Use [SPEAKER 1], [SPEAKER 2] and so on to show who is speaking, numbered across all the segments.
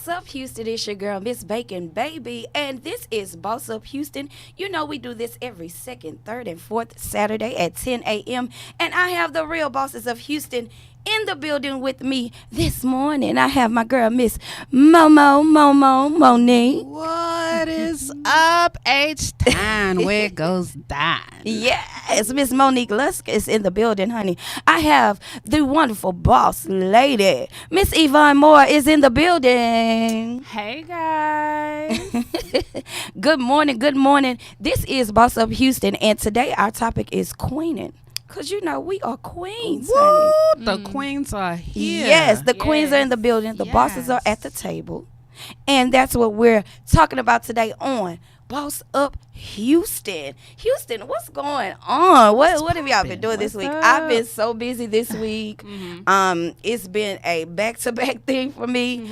[SPEAKER 1] Boss Up Houston, it's your girl, Miss Bacon Baby, and this is Boss Up Houston. You know we do this every second, third, and fourth Saturday at 10 a.m., and I have the real bosses of Houston in the building with me this morning. I have my girl, Miss Monique.
[SPEAKER 2] What is up, H-Town? Where it goes down.
[SPEAKER 1] Yes, Miss Monique Lusk is in the building, honey. I have the wonderful boss lady, Miss Yvonne Moore is in the building.
[SPEAKER 3] Hey guys.
[SPEAKER 1] Good morning, good morning. This is Boss Up Houston, and today our topic is Queenin. Because, you know, we are queens, honey.
[SPEAKER 2] The queens are here.
[SPEAKER 1] Yes, the queens are in the building. The bosses are at the table. And that's what we're talking about today on Boss Up Houston. Houston, what's going on? What have y'all been doing this week? I've been so busy this week. It's been a back-to-back thing for me.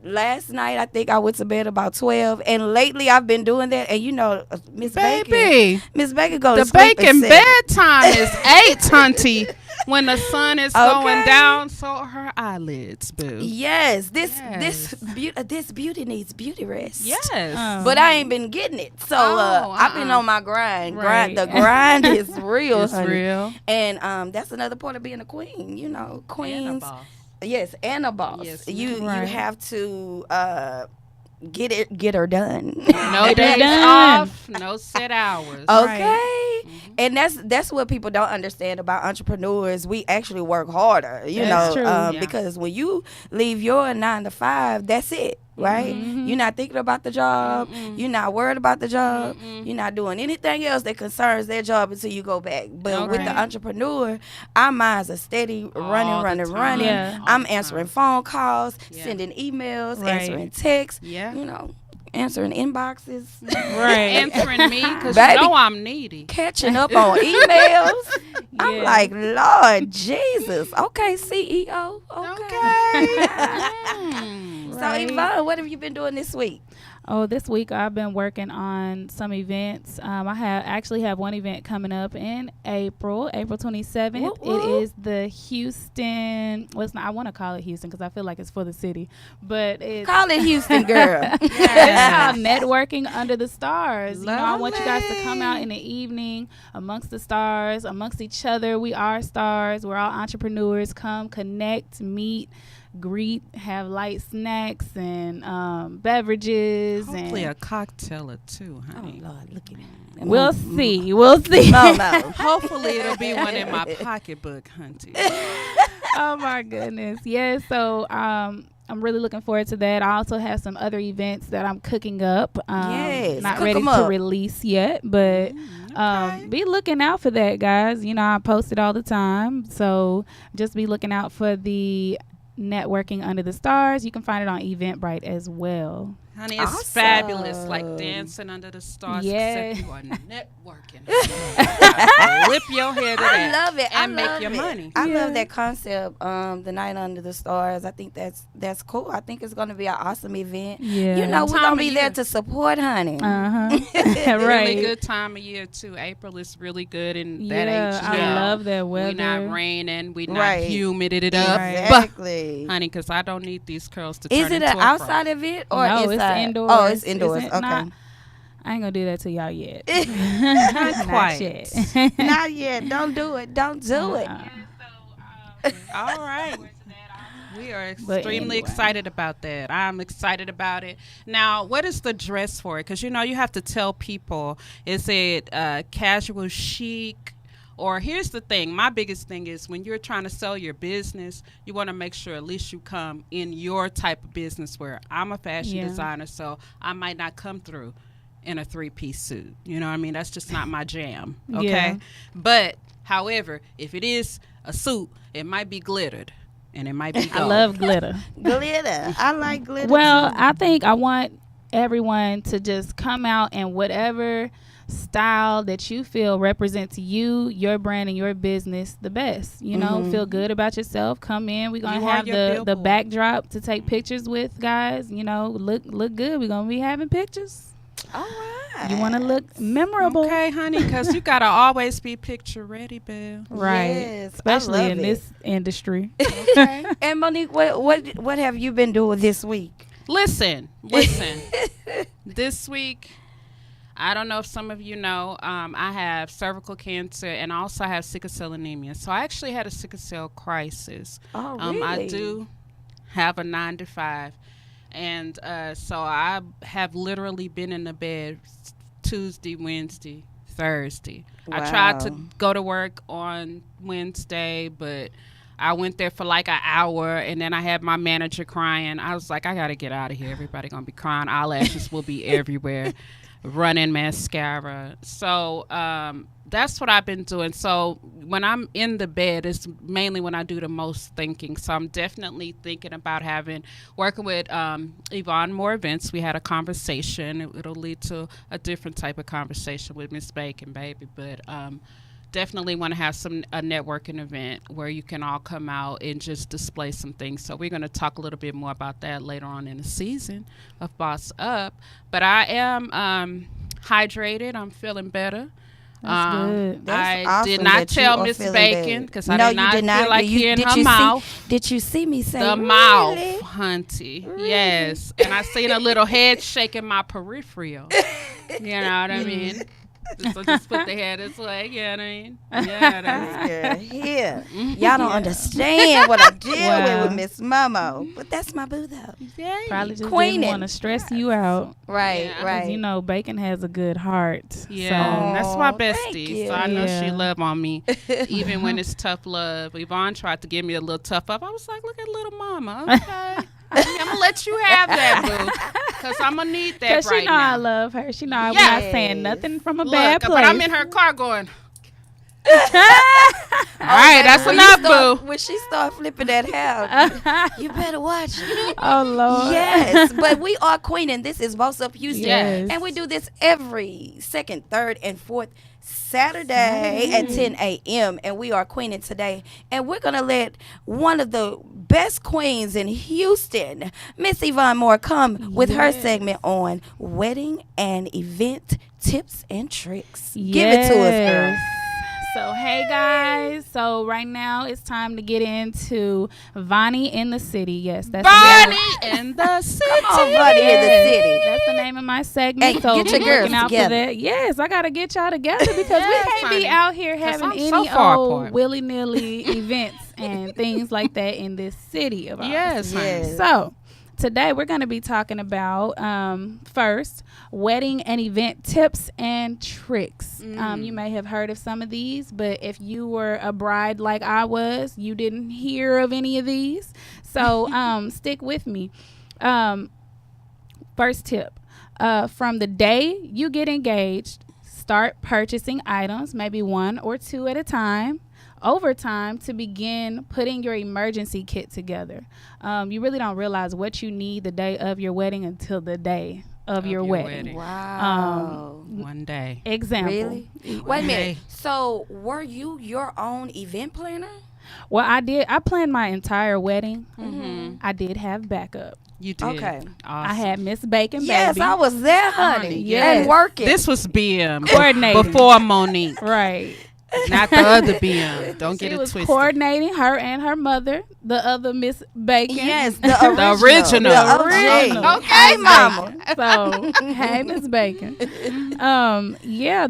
[SPEAKER 1] Last night, I think I went to bed about 12, and lately I've been doing that. And you know, Miss Bacon go to sleep.
[SPEAKER 2] The bacon bedtime is 8, hunty. When the sun is going down, so are her eyelids, boo.
[SPEAKER 1] Yes, this beauty needs beauty rest.
[SPEAKER 2] Yes,
[SPEAKER 1] but I ain't been getting it. So I've been on my grind.
[SPEAKER 3] Right.
[SPEAKER 1] The grind is real,
[SPEAKER 2] it's
[SPEAKER 1] honey.
[SPEAKER 2] real.
[SPEAKER 1] And that's another part of being a queen. You know, queens.
[SPEAKER 2] And a boss.
[SPEAKER 1] Yes, and a boss.
[SPEAKER 2] Yes,
[SPEAKER 1] you
[SPEAKER 3] right.
[SPEAKER 1] have to get her done.
[SPEAKER 2] No days off, no set hours.
[SPEAKER 1] Okay. And that's what people don't understand about entrepreneurs. We actually work harder,
[SPEAKER 3] That's true.
[SPEAKER 1] because when you leave your 9 to 5, that's it, right? You're not thinking about the job. You're not worried about the job. You're not doing anything else that concerns their job until you go back. But with the entrepreneur, our minds are steady running.
[SPEAKER 3] Yeah.
[SPEAKER 1] I'm answering phone calls, sending emails, answering texts, answering inboxes.
[SPEAKER 3] Right.
[SPEAKER 2] Answering me because you know I'm needy.
[SPEAKER 1] Catching up on emails. I'm like, Lord Jesus. Okay, CEO. Okay. So, Yvonne, what have you been doing this week?
[SPEAKER 3] Oh, this week I've been working on some events. I have one event coming up in April 27th.
[SPEAKER 1] Woo, woo.
[SPEAKER 3] It is the Houston. Well, it's not, I want to call it Houston because I feel like it's for the city, but it's
[SPEAKER 1] Call it Houston, girl.
[SPEAKER 3] it's called Networking Under the Stars.
[SPEAKER 2] Lovely.
[SPEAKER 3] I want you guys to come out in the evening amongst the stars, amongst each other. We are stars. We're all entrepreneurs. Come connect, meet, greet, have light snacks and beverages.
[SPEAKER 2] Hopefully
[SPEAKER 3] and
[SPEAKER 2] a cocktail or two, honey.
[SPEAKER 1] Oh, Lord, look at me.
[SPEAKER 3] We'll see. We'll see.
[SPEAKER 1] No.
[SPEAKER 2] Hopefully it'll be one in my pocketbook, hunty.
[SPEAKER 3] Oh my goodness. Yeah, so I'm really looking forward to that. I also have some other events that I'm cooking up.
[SPEAKER 1] Yes,
[SPEAKER 3] not
[SPEAKER 1] cook
[SPEAKER 3] ready
[SPEAKER 1] 'em
[SPEAKER 3] to
[SPEAKER 1] up.
[SPEAKER 3] release yet, but be looking out for that, guys. You know, I post it all the time. So just be looking out for the Networking Under the Stars. You can find it on Eventbrite as well.
[SPEAKER 2] Honey, it's
[SPEAKER 1] Awesome.
[SPEAKER 2] fabulous, like dancing under the stars,
[SPEAKER 3] Yeah.
[SPEAKER 2] except you are networking. Whip your head to
[SPEAKER 1] I
[SPEAKER 2] that
[SPEAKER 1] love it.
[SPEAKER 2] and
[SPEAKER 1] I
[SPEAKER 2] make
[SPEAKER 1] love
[SPEAKER 2] your
[SPEAKER 1] it.
[SPEAKER 2] money.
[SPEAKER 1] I love that concept. The Night Under the Stars. I think that's cool. I think it's going to be an awesome event.
[SPEAKER 3] Yeah.
[SPEAKER 1] You know, we're
[SPEAKER 2] Time
[SPEAKER 1] going to
[SPEAKER 2] of
[SPEAKER 1] be there
[SPEAKER 2] year.
[SPEAKER 1] to support, honey.
[SPEAKER 3] Right.
[SPEAKER 2] Really good time of year too. April is really good in that age.
[SPEAKER 3] I love that weather.
[SPEAKER 2] We not raining. We not
[SPEAKER 1] Right.
[SPEAKER 2] humid it up.
[SPEAKER 3] Right.
[SPEAKER 1] Exactly.
[SPEAKER 2] Honey, because I don't need these curls to
[SPEAKER 1] Is
[SPEAKER 2] turn
[SPEAKER 1] it
[SPEAKER 2] into
[SPEAKER 1] an
[SPEAKER 2] a
[SPEAKER 1] outside
[SPEAKER 2] fro.
[SPEAKER 1] event or
[SPEAKER 3] No, it's
[SPEAKER 1] inside?
[SPEAKER 3] indoors.
[SPEAKER 1] Oh, it's indoors.
[SPEAKER 3] It's
[SPEAKER 1] Okay.
[SPEAKER 3] not- I ain't gonna do that to y'all yet.
[SPEAKER 2] Not quite.
[SPEAKER 3] yet.
[SPEAKER 1] Not yet. Don't do it. Don't do it.
[SPEAKER 2] All right. We are
[SPEAKER 3] But
[SPEAKER 2] extremely
[SPEAKER 3] anyway.
[SPEAKER 2] excited about that. I'm excited about it. Now, what is the dress for it? Because, you know, you have to tell people, is it casual chic? Or here's the thing. My biggest thing is when you're trying to sell your business, you want to make sure at least you come in your type of business where I'm a fashion designer, so I might not come through in a 3-piece suit. You know what I mean? That's just not my jam. Okay.
[SPEAKER 3] Yeah.
[SPEAKER 2] But, however, if it is a suit, it might be glittered. And it might be gold.
[SPEAKER 3] I love glitter.
[SPEAKER 1] Glitter. I like glitter.
[SPEAKER 3] Well,
[SPEAKER 1] too.
[SPEAKER 3] I think I want everyone to just come out in whatever style that you feel represents you, your brand, and your business the best. You know, feel good about yourself. Come in. We're gonna
[SPEAKER 2] You are
[SPEAKER 3] have
[SPEAKER 2] your
[SPEAKER 3] the
[SPEAKER 2] billboard.
[SPEAKER 3] backdrop to take pictures with, guys. You know, look good. We're gonna be having pictures.
[SPEAKER 1] All right.
[SPEAKER 3] You want to look memorable.
[SPEAKER 2] Okay, honey, because you got to always be picture ready, Bill.
[SPEAKER 3] Right.
[SPEAKER 1] Yes,
[SPEAKER 3] Especially
[SPEAKER 1] I love
[SPEAKER 3] in
[SPEAKER 1] it.
[SPEAKER 3] this industry.
[SPEAKER 2] Okay.
[SPEAKER 1] And Monique, what have you been doing this week?
[SPEAKER 2] Listen. This week, I don't know if some of you know, I have cervical cancer and I also have sickle cell anemia. So I actually had a sickle cell crisis.
[SPEAKER 1] Oh, really?
[SPEAKER 2] I do have a 9 to 5. And so I have literally been in the bed Tuesday, Wednesday, Thursday.
[SPEAKER 1] Wow.
[SPEAKER 2] I tried to go to work on Wednesday, but I went there for like an hour, and then I had my manager crying. I was like, I got to get out of here. Everybody going to be crying. Eyelashes will be everywhere. Running mascara. So that's what I've been doing. So when I'm in the bed, it's mainly when I do the most thinking. So I'm definitely thinking about working with Yvonne Moore Events. We had a conversation. It'll lead to a different type of conversation with Miss Bacon, baby. But definitely want to have a networking event where you can all come out and just display some things. So we're going to talk a little bit more about that later on in the season of Boss Up. But I am hydrated. I'm feeling better.
[SPEAKER 3] That's good.
[SPEAKER 1] That's
[SPEAKER 2] I
[SPEAKER 1] awesome
[SPEAKER 2] did not
[SPEAKER 1] that you
[SPEAKER 2] tell
[SPEAKER 1] are
[SPEAKER 2] Miss
[SPEAKER 1] feeling
[SPEAKER 2] Bacon
[SPEAKER 1] bad.
[SPEAKER 2] because I
[SPEAKER 1] No,
[SPEAKER 2] did not
[SPEAKER 1] you did not.
[SPEAKER 2] feel like
[SPEAKER 1] You-
[SPEAKER 2] hearing
[SPEAKER 1] did
[SPEAKER 2] her
[SPEAKER 1] you see-
[SPEAKER 2] mouth.
[SPEAKER 1] Did you see me say
[SPEAKER 2] The
[SPEAKER 1] really?
[SPEAKER 2] mouth, hunty.
[SPEAKER 1] Really?
[SPEAKER 2] Yes. And I seen a little head shaking my peripheral. You know what I mean? So just put the head this way. You know what I mean? Yeah, that's
[SPEAKER 1] Yeah, here. Y'all don't understand what I deal
[SPEAKER 3] Wow.
[SPEAKER 1] with Miss Momo. But that's my boo though.
[SPEAKER 2] yeah.
[SPEAKER 3] Probably just
[SPEAKER 1] Queenin.
[SPEAKER 3] didn't want to stress you out.
[SPEAKER 1] Right,
[SPEAKER 2] Yeah. 'Cause,
[SPEAKER 1] right.
[SPEAKER 3] You know, Bacon has a good heart.
[SPEAKER 2] Yeah, that's my
[SPEAKER 1] Aw, thank
[SPEAKER 2] bestie. So
[SPEAKER 1] you.
[SPEAKER 2] I know
[SPEAKER 3] Yeah.
[SPEAKER 2] she love on me, even when it's tough love. Yvonne tried to give me a little tough up. I was like, look at little mama. Okay, I'm gonna let you have that, boo, because I'm gonna need that
[SPEAKER 3] Because
[SPEAKER 2] right
[SPEAKER 3] she know
[SPEAKER 2] now.
[SPEAKER 3] I love her. She know I'm
[SPEAKER 2] Yes.
[SPEAKER 3] not saying nothing from a
[SPEAKER 2] Look,
[SPEAKER 3] bad place.
[SPEAKER 2] but I'm in her car going. All right, that's
[SPEAKER 1] When
[SPEAKER 2] enough,
[SPEAKER 1] you start-
[SPEAKER 2] boo.
[SPEAKER 1] When she start flipping that hair, you better watch it.
[SPEAKER 3] Oh, Lord.
[SPEAKER 1] Yes, but we are Queenin. This is Boss Up Houston.
[SPEAKER 3] Yes.
[SPEAKER 1] And we do this every second, third, and fourth Saturday at 10 a.m. And we are Queenin today. And we're going to let one of the best queens in Houston, Miss Yvonne Moore, come with her segment on wedding and event tips and tricks. Give it to us, girl.
[SPEAKER 3] Yes. So, hey guys. So, right now it's time to get into Vonnie in the City. Yes, that's the name.
[SPEAKER 2] Bonnie in the city.
[SPEAKER 1] Come on, buddy, in the city.
[SPEAKER 3] That's the name of my segment.
[SPEAKER 1] Hey,
[SPEAKER 3] so
[SPEAKER 1] get your
[SPEAKER 3] be
[SPEAKER 1] girls
[SPEAKER 3] looking out
[SPEAKER 1] together.
[SPEAKER 3] For that. Yes, I gotta get y'all together because
[SPEAKER 2] Yes,
[SPEAKER 3] we can't
[SPEAKER 2] honey.
[SPEAKER 3] be out here
[SPEAKER 2] 'Cause
[SPEAKER 3] having
[SPEAKER 2] I'm
[SPEAKER 3] any
[SPEAKER 2] so far
[SPEAKER 3] old
[SPEAKER 2] apart.
[SPEAKER 3] willy-nilly events and things like that in this city of ours.
[SPEAKER 2] Yes, honey.
[SPEAKER 1] Yes.
[SPEAKER 3] So today we're going to be talking about first wedding and event tips and tricks. You may have heard of some of these, but if you were a bride like I was, you didn't hear of any of these. So stick with me. First tip, from the day you get engaged, start purchasing items, maybe one or two at a time, over time, to begin putting your emergency kit together. You really don't realize what you need the day of your wedding until the day of your wedding.
[SPEAKER 1] Wow.
[SPEAKER 2] One day.
[SPEAKER 3] Example.
[SPEAKER 1] Really? Wait a minute. So, were you your own event planner?
[SPEAKER 3] Well, I did. I planned my entire wedding.
[SPEAKER 2] Mm-hmm.
[SPEAKER 3] I did have backup.
[SPEAKER 2] You did.
[SPEAKER 1] Okay.
[SPEAKER 2] Awesome.
[SPEAKER 3] I had Miss Bacon,
[SPEAKER 1] Yes,
[SPEAKER 3] baby.
[SPEAKER 1] I was there, honey.
[SPEAKER 3] Yes.
[SPEAKER 1] And working.
[SPEAKER 2] This was BM
[SPEAKER 3] Coordinating.
[SPEAKER 2] before Monique,
[SPEAKER 3] Right.
[SPEAKER 2] not the other BM. Don't get
[SPEAKER 3] She
[SPEAKER 2] it
[SPEAKER 3] was
[SPEAKER 2] twisted.
[SPEAKER 3] coordinating, her and her mother, the other Miss Bacon.
[SPEAKER 1] yes, the original.
[SPEAKER 2] original.
[SPEAKER 1] The OG.
[SPEAKER 3] Original.
[SPEAKER 1] Okay, mama.
[SPEAKER 3] So, hey, Miss Bacon. Yeah,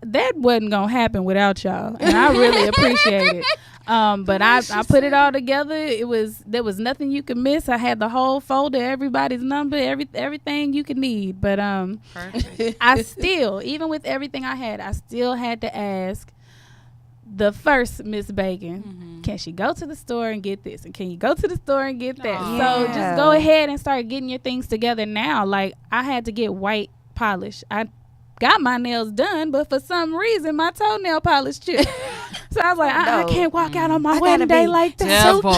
[SPEAKER 3] that wasn't gonna happen without y'all, and I really appreciate it. But I put it all together. There was nothing you could miss. I had the whole folder, everybody's number, everything you could need. But
[SPEAKER 2] Perfect.
[SPEAKER 3] I still, even with everything I still had to ask the first Miss Bacon, can she go to the store and get this? And can you go to the store and get that?
[SPEAKER 2] Aw.
[SPEAKER 3] So
[SPEAKER 1] Yeah.
[SPEAKER 3] just go ahead and start getting your things together now. Like, I had to get white polish. I got my nails done, but for some reason my toenail polish chipped. So I was like, I
[SPEAKER 1] No.
[SPEAKER 3] can't walk out on my
[SPEAKER 1] I
[SPEAKER 3] wedding
[SPEAKER 1] gotta
[SPEAKER 3] day
[SPEAKER 1] be
[SPEAKER 3] like that.
[SPEAKER 2] Devil.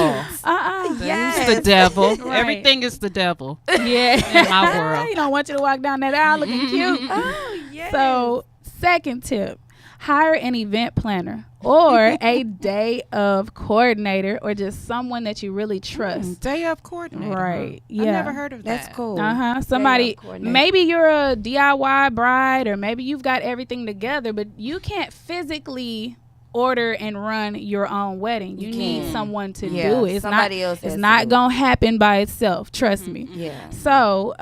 [SPEAKER 1] Yes.
[SPEAKER 2] It's the devil.
[SPEAKER 3] Right.
[SPEAKER 2] Everything is the devil
[SPEAKER 3] Yeah.
[SPEAKER 2] in my world.
[SPEAKER 3] You don't want you to walk down that aisle looking cute.
[SPEAKER 1] Oh, yes.
[SPEAKER 3] So, second tip, hire an event planner or a day of coordinator, or just someone that you really trust.
[SPEAKER 2] Day of coordinator.
[SPEAKER 3] Right.
[SPEAKER 2] Yeah.
[SPEAKER 3] Yeah.
[SPEAKER 2] I never heard of that.
[SPEAKER 1] That's cool.
[SPEAKER 3] Somebody,
[SPEAKER 1] coordinator.
[SPEAKER 3] maybe you're a DIY bride, or maybe you've got everything together, but you can't physically order and run your own wedding. You need
[SPEAKER 1] can.
[SPEAKER 3] someone to
[SPEAKER 1] Yeah,
[SPEAKER 3] do it. It's
[SPEAKER 1] somebody
[SPEAKER 3] not,
[SPEAKER 1] else has
[SPEAKER 3] it's
[SPEAKER 1] to
[SPEAKER 3] not
[SPEAKER 1] do it.
[SPEAKER 3] gonna happen by itself. Trust me.
[SPEAKER 1] Yeah.
[SPEAKER 3] So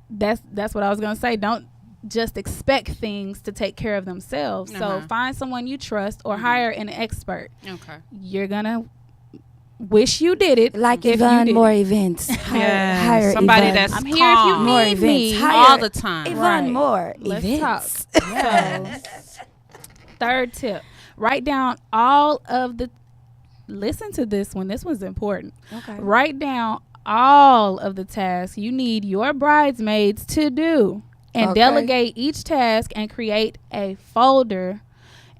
[SPEAKER 3] that's what I was gonna say. Don't just expect things to take care of themselves. So find someone you trust, or hire an expert.
[SPEAKER 2] Okay.
[SPEAKER 3] You're gonna wish you did it,
[SPEAKER 1] Like
[SPEAKER 3] if you
[SPEAKER 1] Yvonne
[SPEAKER 3] did
[SPEAKER 1] More
[SPEAKER 3] it.
[SPEAKER 1] events.
[SPEAKER 2] Yeah.
[SPEAKER 1] Hire
[SPEAKER 2] Somebody
[SPEAKER 1] Yvonne.
[SPEAKER 2] that's
[SPEAKER 3] I'm here if you
[SPEAKER 2] calm.
[SPEAKER 1] More
[SPEAKER 3] need
[SPEAKER 1] events.
[SPEAKER 3] me.
[SPEAKER 1] Hire
[SPEAKER 2] all the time.
[SPEAKER 1] Yvonne
[SPEAKER 3] Right.
[SPEAKER 1] More
[SPEAKER 3] Let's
[SPEAKER 1] events.
[SPEAKER 3] talk. So, third tip: write down all of the. Listen to this one. This one's important.
[SPEAKER 1] Okay.
[SPEAKER 3] Write down all of the tasks you need your bridesmaids to do, and
[SPEAKER 1] Okay.
[SPEAKER 3] delegate each task, and create a folder,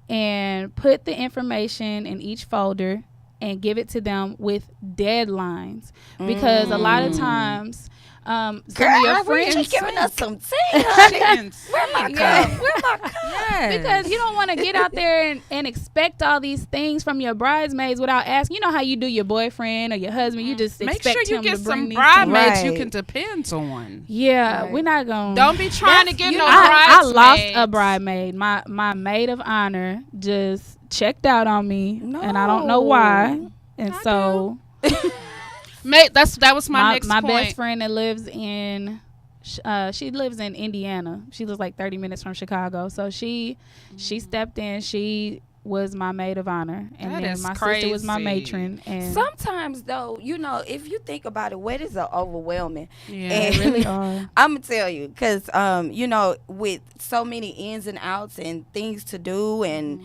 [SPEAKER 3] and put the information in each folder and give it to them with deadlines, because a lot of times some of your
[SPEAKER 1] Girl,
[SPEAKER 3] friends
[SPEAKER 1] you giving us some tea, honey.
[SPEAKER 2] Chickens.
[SPEAKER 1] Where my
[SPEAKER 3] Yeah.
[SPEAKER 1] cup? Where my cup?
[SPEAKER 2] Yes.
[SPEAKER 3] because you don't want to get out there and expect all these things from your bridesmaids without asking. You know how you do your boyfriend or your husband, you just
[SPEAKER 2] Make
[SPEAKER 3] expect
[SPEAKER 2] sure you
[SPEAKER 3] him
[SPEAKER 2] get
[SPEAKER 3] to bring
[SPEAKER 2] some
[SPEAKER 3] these
[SPEAKER 2] bridesmaids
[SPEAKER 3] things.
[SPEAKER 2] you
[SPEAKER 1] Right.
[SPEAKER 2] can depend on.
[SPEAKER 3] Yeah,
[SPEAKER 1] Right.
[SPEAKER 3] we're not going.
[SPEAKER 2] Don't be trying to get no
[SPEAKER 3] I
[SPEAKER 2] bridesmaids.
[SPEAKER 3] lost a bridemaid. My maid of honor just checked out on me, and I don't know why. And
[SPEAKER 2] I
[SPEAKER 3] so
[SPEAKER 2] Mate, that was my next
[SPEAKER 3] my
[SPEAKER 2] point.
[SPEAKER 3] best friend that lives in she lives in Indiana. She lives like 30 minutes from Chicago. So she stepped in. She was my maid of honor, and
[SPEAKER 2] That
[SPEAKER 3] then
[SPEAKER 2] is
[SPEAKER 3] my sister was my
[SPEAKER 2] crazy.
[SPEAKER 3] matron. And
[SPEAKER 1] Sometimes though, you know, if you think about it, weddings are overwhelming.
[SPEAKER 2] Yeah.
[SPEAKER 1] And
[SPEAKER 3] they really are.
[SPEAKER 1] I'm gonna tell you, cause you know, with so many ins and outs and things to do, and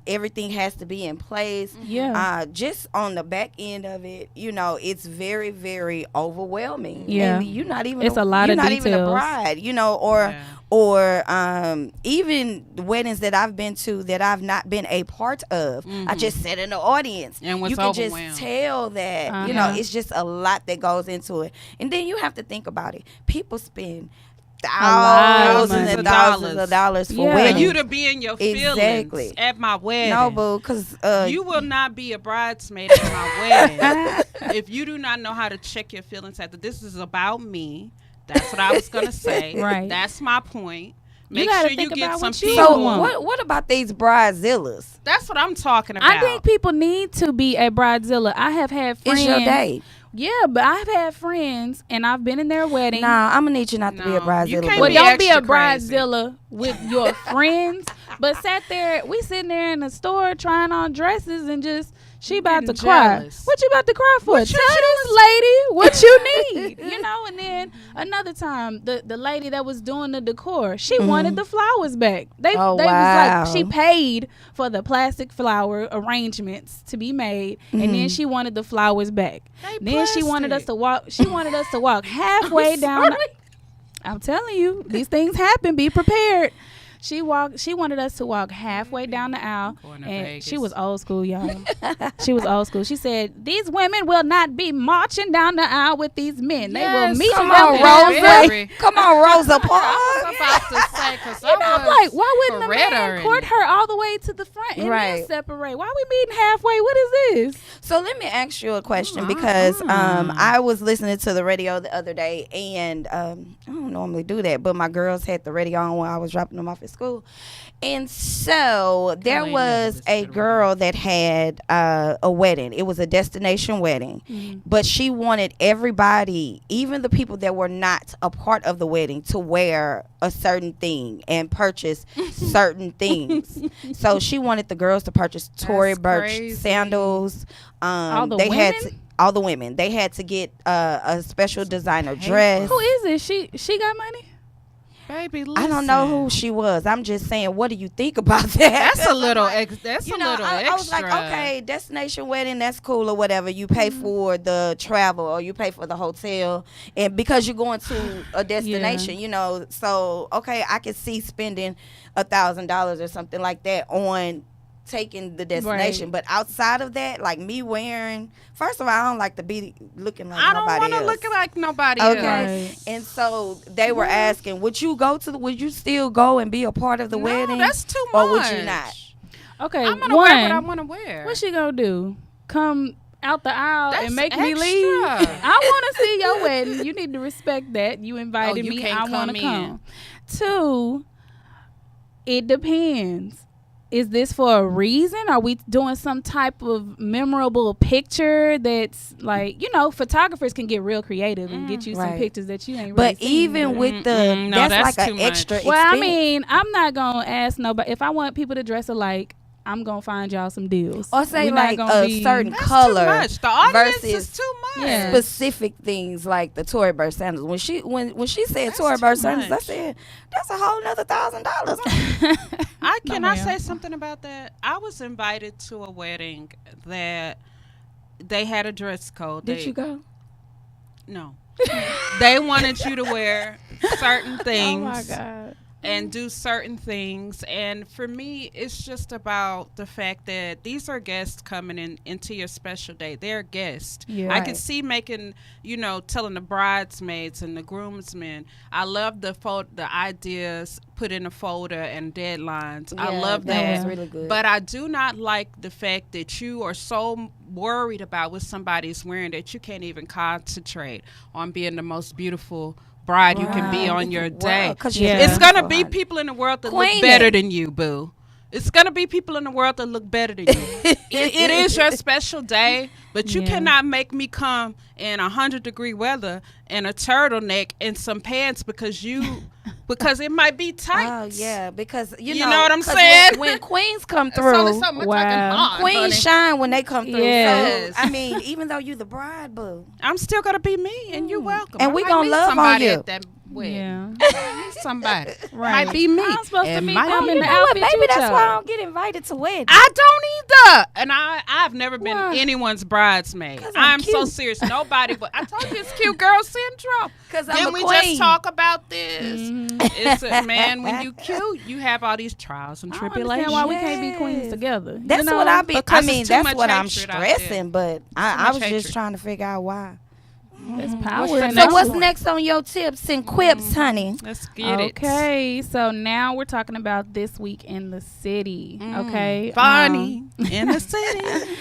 [SPEAKER 1] everything has to be in place.
[SPEAKER 3] Yeah.
[SPEAKER 1] Just on the back end of it, you know, it's very, very overwhelming.
[SPEAKER 3] Yeah.
[SPEAKER 1] And you're not even
[SPEAKER 3] It's a lot
[SPEAKER 1] you're
[SPEAKER 3] of
[SPEAKER 1] not even a
[SPEAKER 3] details.
[SPEAKER 1] bride, you know, or even weddings that I've been to that I've not been a part of. I just sat in the audience.
[SPEAKER 2] And was
[SPEAKER 1] you can
[SPEAKER 2] overwhelmed.
[SPEAKER 1] just tell that, you know,
[SPEAKER 3] Uh-huh.
[SPEAKER 1] it's just a lot that goes into it. And then you have to think about it. People spend
[SPEAKER 3] lot of
[SPEAKER 1] thousands
[SPEAKER 3] money.
[SPEAKER 1] and thousands of dollars for
[SPEAKER 3] Yeah.
[SPEAKER 2] For
[SPEAKER 1] weddings.
[SPEAKER 2] you to be in your feelings
[SPEAKER 1] Exactly.
[SPEAKER 2] at my wedding.
[SPEAKER 1] No, boo, because
[SPEAKER 2] You will not be a bridesmaid at my wedding if you do not know how to check your feelings after. This is about me. That's what I was gonna say.
[SPEAKER 3] Right.
[SPEAKER 2] That's my point.
[SPEAKER 3] You
[SPEAKER 2] Make
[SPEAKER 3] gotta
[SPEAKER 2] sure you
[SPEAKER 3] think
[SPEAKER 2] get
[SPEAKER 3] about
[SPEAKER 2] some
[SPEAKER 3] what you
[SPEAKER 2] people.
[SPEAKER 1] so
[SPEAKER 3] want.
[SPEAKER 1] what about these bridezillas?
[SPEAKER 2] That's what I'm talking about.
[SPEAKER 3] I think people need to be a bridezilla. I have had friends.
[SPEAKER 1] It's your day.
[SPEAKER 3] Yeah, but I've had friends, and I've been in their wedding.
[SPEAKER 1] Nah, I'm gonna need you not to be a
[SPEAKER 2] No,
[SPEAKER 1] bridezilla.
[SPEAKER 2] you can't
[SPEAKER 1] boo.
[SPEAKER 3] Well,
[SPEAKER 2] be
[SPEAKER 3] don't be a
[SPEAKER 2] extra crazy.
[SPEAKER 3] bridezilla with your friends. But sat there, we sitting there in the store trying on dresses, and just she about to
[SPEAKER 2] getting
[SPEAKER 3] cry.
[SPEAKER 2] jealous.
[SPEAKER 3] What you about to cry for?
[SPEAKER 2] What
[SPEAKER 3] Tell
[SPEAKER 2] you
[SPEAKER 3] this lady what you need, you know. And then another time, the lady that was doing the decor, she wanted the flowers back. They
[SPEAKER 1] Oh,
[SPEAKER 3] was
[SPEAKER 1] wow.
[SPEAKER 3] like, she paid for the plastic flower arrangements to be made, and then she wanted the flowers back.
[SPEAKER 2] They
[SPEAKER 3] Then she wanted us
[SPEAKER 2] plastic.
[SPEAKER 3] to walk. She wanted us to walk halfway down. I'm telling you, these things happen. Be prepared. She wanted us to walk halfway down the aisle,
[SPEAKER 2] Going to
[SPEAKER 3] and
[SPEAKER 2] Vegas.
[SPEAKER 3] she was old school, y'all. She was old school. She said, "These women will not be marching down the aisle with these men. They will
[SPEAKER 2] Yes,
[SPEAKER 3] meet
[SPEAKER 1] Come
[SPEAKER 3] them
[SPEAKER 1] on,
[SPEAKER 3] halfway."
[SPEAKER 2] Very-
[SPEAKER 1] Rosa. Come on, Rosa
[SPEAKER 2] I was
[SPEAKER 1] Parks.
[SPEAKER 2] about to say, because
[SPEAKER 3] You know, I'm like, why wouldn't a man
[SPEAKER 2] Coretta
[SPEAKER 3] court
[SPEAKER 2] in
[SPEAKER 3] her all the way to the front and
[SPEAKER 1] Right.
[SPEAKER 3] then separate? Why we meeting halfway? What is this?
[SPEAKER 1] So let me ask you a question, because I was listening to the radio the other day, and I don't normally do that, but my girls had the radio on while I was dropping them off at school. And so there
[SPEAKER 2] ain't never
[SPEAKER 1] was
[SPEAKER 2] listened
[SPEAKER 1] a
[SPEAKER 2] to the
[SPEAKER 1] girl that had a wedding. It was a destination wedding, but she wanted everybody, even the people that were not a part of the wedding, to wear a certain thing and purchase certain things. So she wanted the girls to purchase Tory
[SPEAKER 2] That's
[SPEAKER 1] Burch
[SPEAKER 2] crazy.
[SPEAKER 1] sandals.
[SPEAKER 3] All the
[SPEAKER 1] They had
[SPEAKER 3] women?
[SPEAKER 1] to, all the women. They had to get a special designer dress.
[SPEAKER 3] Who is it? She got money?
[SPEAKER 2] Baby,
[SPEAKER 1] I don't know who
[SPEAKER 2] listen.
[SPEAKER 1] she was. I'm just saying, what do you think about that?
[SPEAKER 2] That's a little.
[SPEAKER 1] Like,
[SPEAKER 2] That's
[SPEAKER 1] you
[SPEAKER 2] a
[SPEAKER 1] know,
[SPEAKER 2] little
[SPEAKER 1] I
[SPEAKER 2] extra.
[SPEAKER 1] was like, okay, destination wedding, that's cool or whatever. You pay for the travel or you pay for the hotel, and because you're going to a destination, you know. So okay, I could see spending $1,000 or something like that on taking the destination. But outside of that, like me wearing, first of all, I don't like to be looking like
[SPEAKER 2] I don't
[SPEAKER 1] nobody
[SPEAKER 2] want to
[SPEAKER 1] else.
[SPEAKER 2] look like nobody
[SPEAKER 1] Okay.
[SPEAKER 2] else.
[SPEAKER 1] And so they were asking, would you still go and be a part of the wedding?
[SPEAKER 2] That's too much.
[SPEAKER 1] Or would you not?
[SPEAKER 3] Okay,
[SPEAKER 2] I'm gonna wear what I want to wear.
[SPEAKER 3] What's she gonna do? Come out the aisle
[SPEAKER 2] That's
[SPEAKER 3] and make
[SPEAKER 2] extra.
[SPEAKER 3] me leave? I want to see your wedding. You need to respect that. You invited
[SPEAKER 2] you
[SPEAKER 3] me.
[SPEAKER 2] can't
[SPEAKER 3] I want to
[SPEAKER 2] come
[SPEAKER 3] come. 2, it depends. Is this for a reason? Are we doing some type of memorable picture that's like, photographers can get real creative and get you some pictures that you ain't really
[SPEAKER 1] But
[SPEAKER 3] seen.
[SPEAKER 1] even with the, that's like an extra expense.
[SPEAKER 3] Well, I mean, I'm not going to ask nobody. If I want people to dress alike, I'm going to find y'all some deals.
[SPEAKER 1] Or say
[SPEAKER 3] We're
[SPEAKER 1] like
[SPEAKER 3] not gonna
[SPEAKER 1] a certain color
[SPEAKER 2] too much. The audience
[SPEAKER 1] versus
[SPEAKER 2] is too much.
[SPEAKER 3] Yeah.
[SPEAKER 1] specific things like the Tory Burch sandals. When she said
[SPEAKER 2] That's
[SPEAKER 1] Tory
[SPEAKER 2] too
[SPEAKER 1] Burch sandals, I
[SPEAKER 2] much.
[SPEAKER 1] said that's a whole nother $1,000.
[SPEAKER 2] Can I say something about that? I was invited to a wedding that they had a dress code.
[SPEAKER 1] Did you go?
[SPEAKER 2] No. They wanted you to wear certain things.
[SPEAKER 3] Oh, my God.
[SPEAKER 2] And do certain things. And for me, it's just about the fact that these are guests coming into your special day. They're guests.
[SPEAKER 3] Yeah.
[SPEAKER 2] I could see making, telling the bridesmaids and the groomsmen. I love the ideas put in a folder and deadlines. I love that.
[SPEAKER 1] That was really good.
[SPEAKER 2] But I do not like the fact that you are so worried about what somebody's wearing that you can't even concentrate on being the most beautiful bride you can be on your day. It's gonna be people in the world that look better than you, boo. It's gonna be people in the world that look better than you. It is your special day, but you cannot make me come in 100-degree weather and a turtleneck and some pants because it might be tight.
[SPEAKER 1] Oh yeah, because you
[SPEAKER 2] know what I'm saying.
[SPEAKER 1] When queens come through, queens shine when they come through.
[SPEAKER 3] Yes.
[SPEAKER 1] So, I mean, even though you the bride, boo,
[SPEAKER 2] I'm still gonna be me, and you're welcome.
[SPEAKER 1] And we gonna love on you.
[SPEAKER 2] At that wedding. Somebody
[SPEAKER 3] Right.
[SPEAKER 2] might be me.
[SPEAKER 3] I'm supposed to be
[SPEAKER 2] might
[SPEAKER 3] coming
[SPEAKER 2] be
[SPEAKER 3] to
[SPEAKER 2] me.
[SPEAKER 3] outfit
[SPEAKER 1] maybe
[SPEAKER 3] you,
[SPEAKER 1] that's
[SPEAKER 3] child.
[SPEAKER 1] why I don't get invited to weddings.
[SPEAKER 2] I don't either. And I've never been anyone's bridesmaid.
[SPEAKER 1] 'Cause
[SPEAKER 2] I'm
[SPEAKER 1] I'm
[SPEAKER 2] so
[SPEAKER 1] cute.
[SPEAKER 2] serious. Nobody but I told you it's cute girl syndrome.
[SPEAKER 1] 'Cause I'm
[SPEAKER 2] Then
[SPEAKER 1] a
[SPEAKER 2] we
[SPEAKER 1] queen.
[SPEAKER 2] just talk about this. It's man, when you cute, you have all these trials and
[SPEAKER 3] I don't
[SPEAKER 2] tribulations.
[SPEAKER 3] understand why we can't be queens
[SPEAKER 1] Yes.
[SPEAKER 3] together.
[SPEAKER 1] That's what I be. I
[SPEAKER 2] because
[SPEAKER 1] mean,
[SPEAKER 2] it's too
[SPEAKER 1] that's
[SPEAKER 2] much
[SPEAKER 1] what I'm
[SPEAKER 2] hatred out there.
[SPEAKER 1] stressing. But I
[SPEAKER 2] much
[SPEAKER 1] was
[SPEAKER 2] hatred.
[SPEAKER 1] just trying to figure out why.
[SPEAKER 3] There's power in
[SPEAKER 1] So
[SPEAKER 3] that.
[SPEAKER 1] what's next on your tips and quips, honey?
[SPEAKER 2] Let's get it.
[SPEAKER 3] Okay, so now we're talking about this week in the city. Okay,
[SPEAKER 2] Bonnie in the city.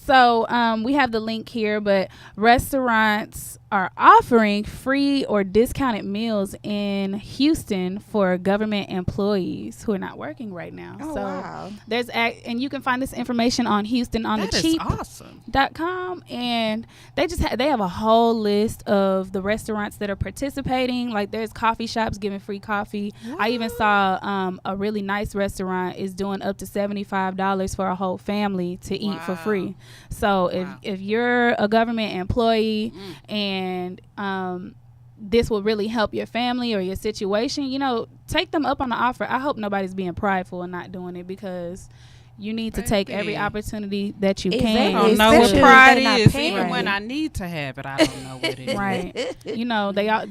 [SPEAKER 3] So we have the link here, but restaurants are offering free or discounted meals in Houston for government employees who are not working right now.
[SPEAKER 1] Oh,
[SPEAKER 3] so
[SPEAKER 1] wow.
[SPEAKER 3] there's and you can find this information on Houston on
[SPEAKER 2] That
[SPEAKER 3] the
[SPEAKER 2] is
[SPEAKER 3] cheap.
[SPEAKER 2] awesome.
[SPEAKER 3] .com, and they just they have a whole list of the restaurants that are participating. Like there's coffee shops giving free coffee. I even saw a really nice restaurant is doing up to $75 for a whole family to eat for free. So if you're a government employee and this will really help your family or your situation, take them up on the offer. I hope nobody's being prideful and not doing it, because you need to take every opportunity that you can.
[SPEAKER 2] I don't know what pride is. Even when I need to have it, I don't know what it is.
[SPEAKER 3] Right.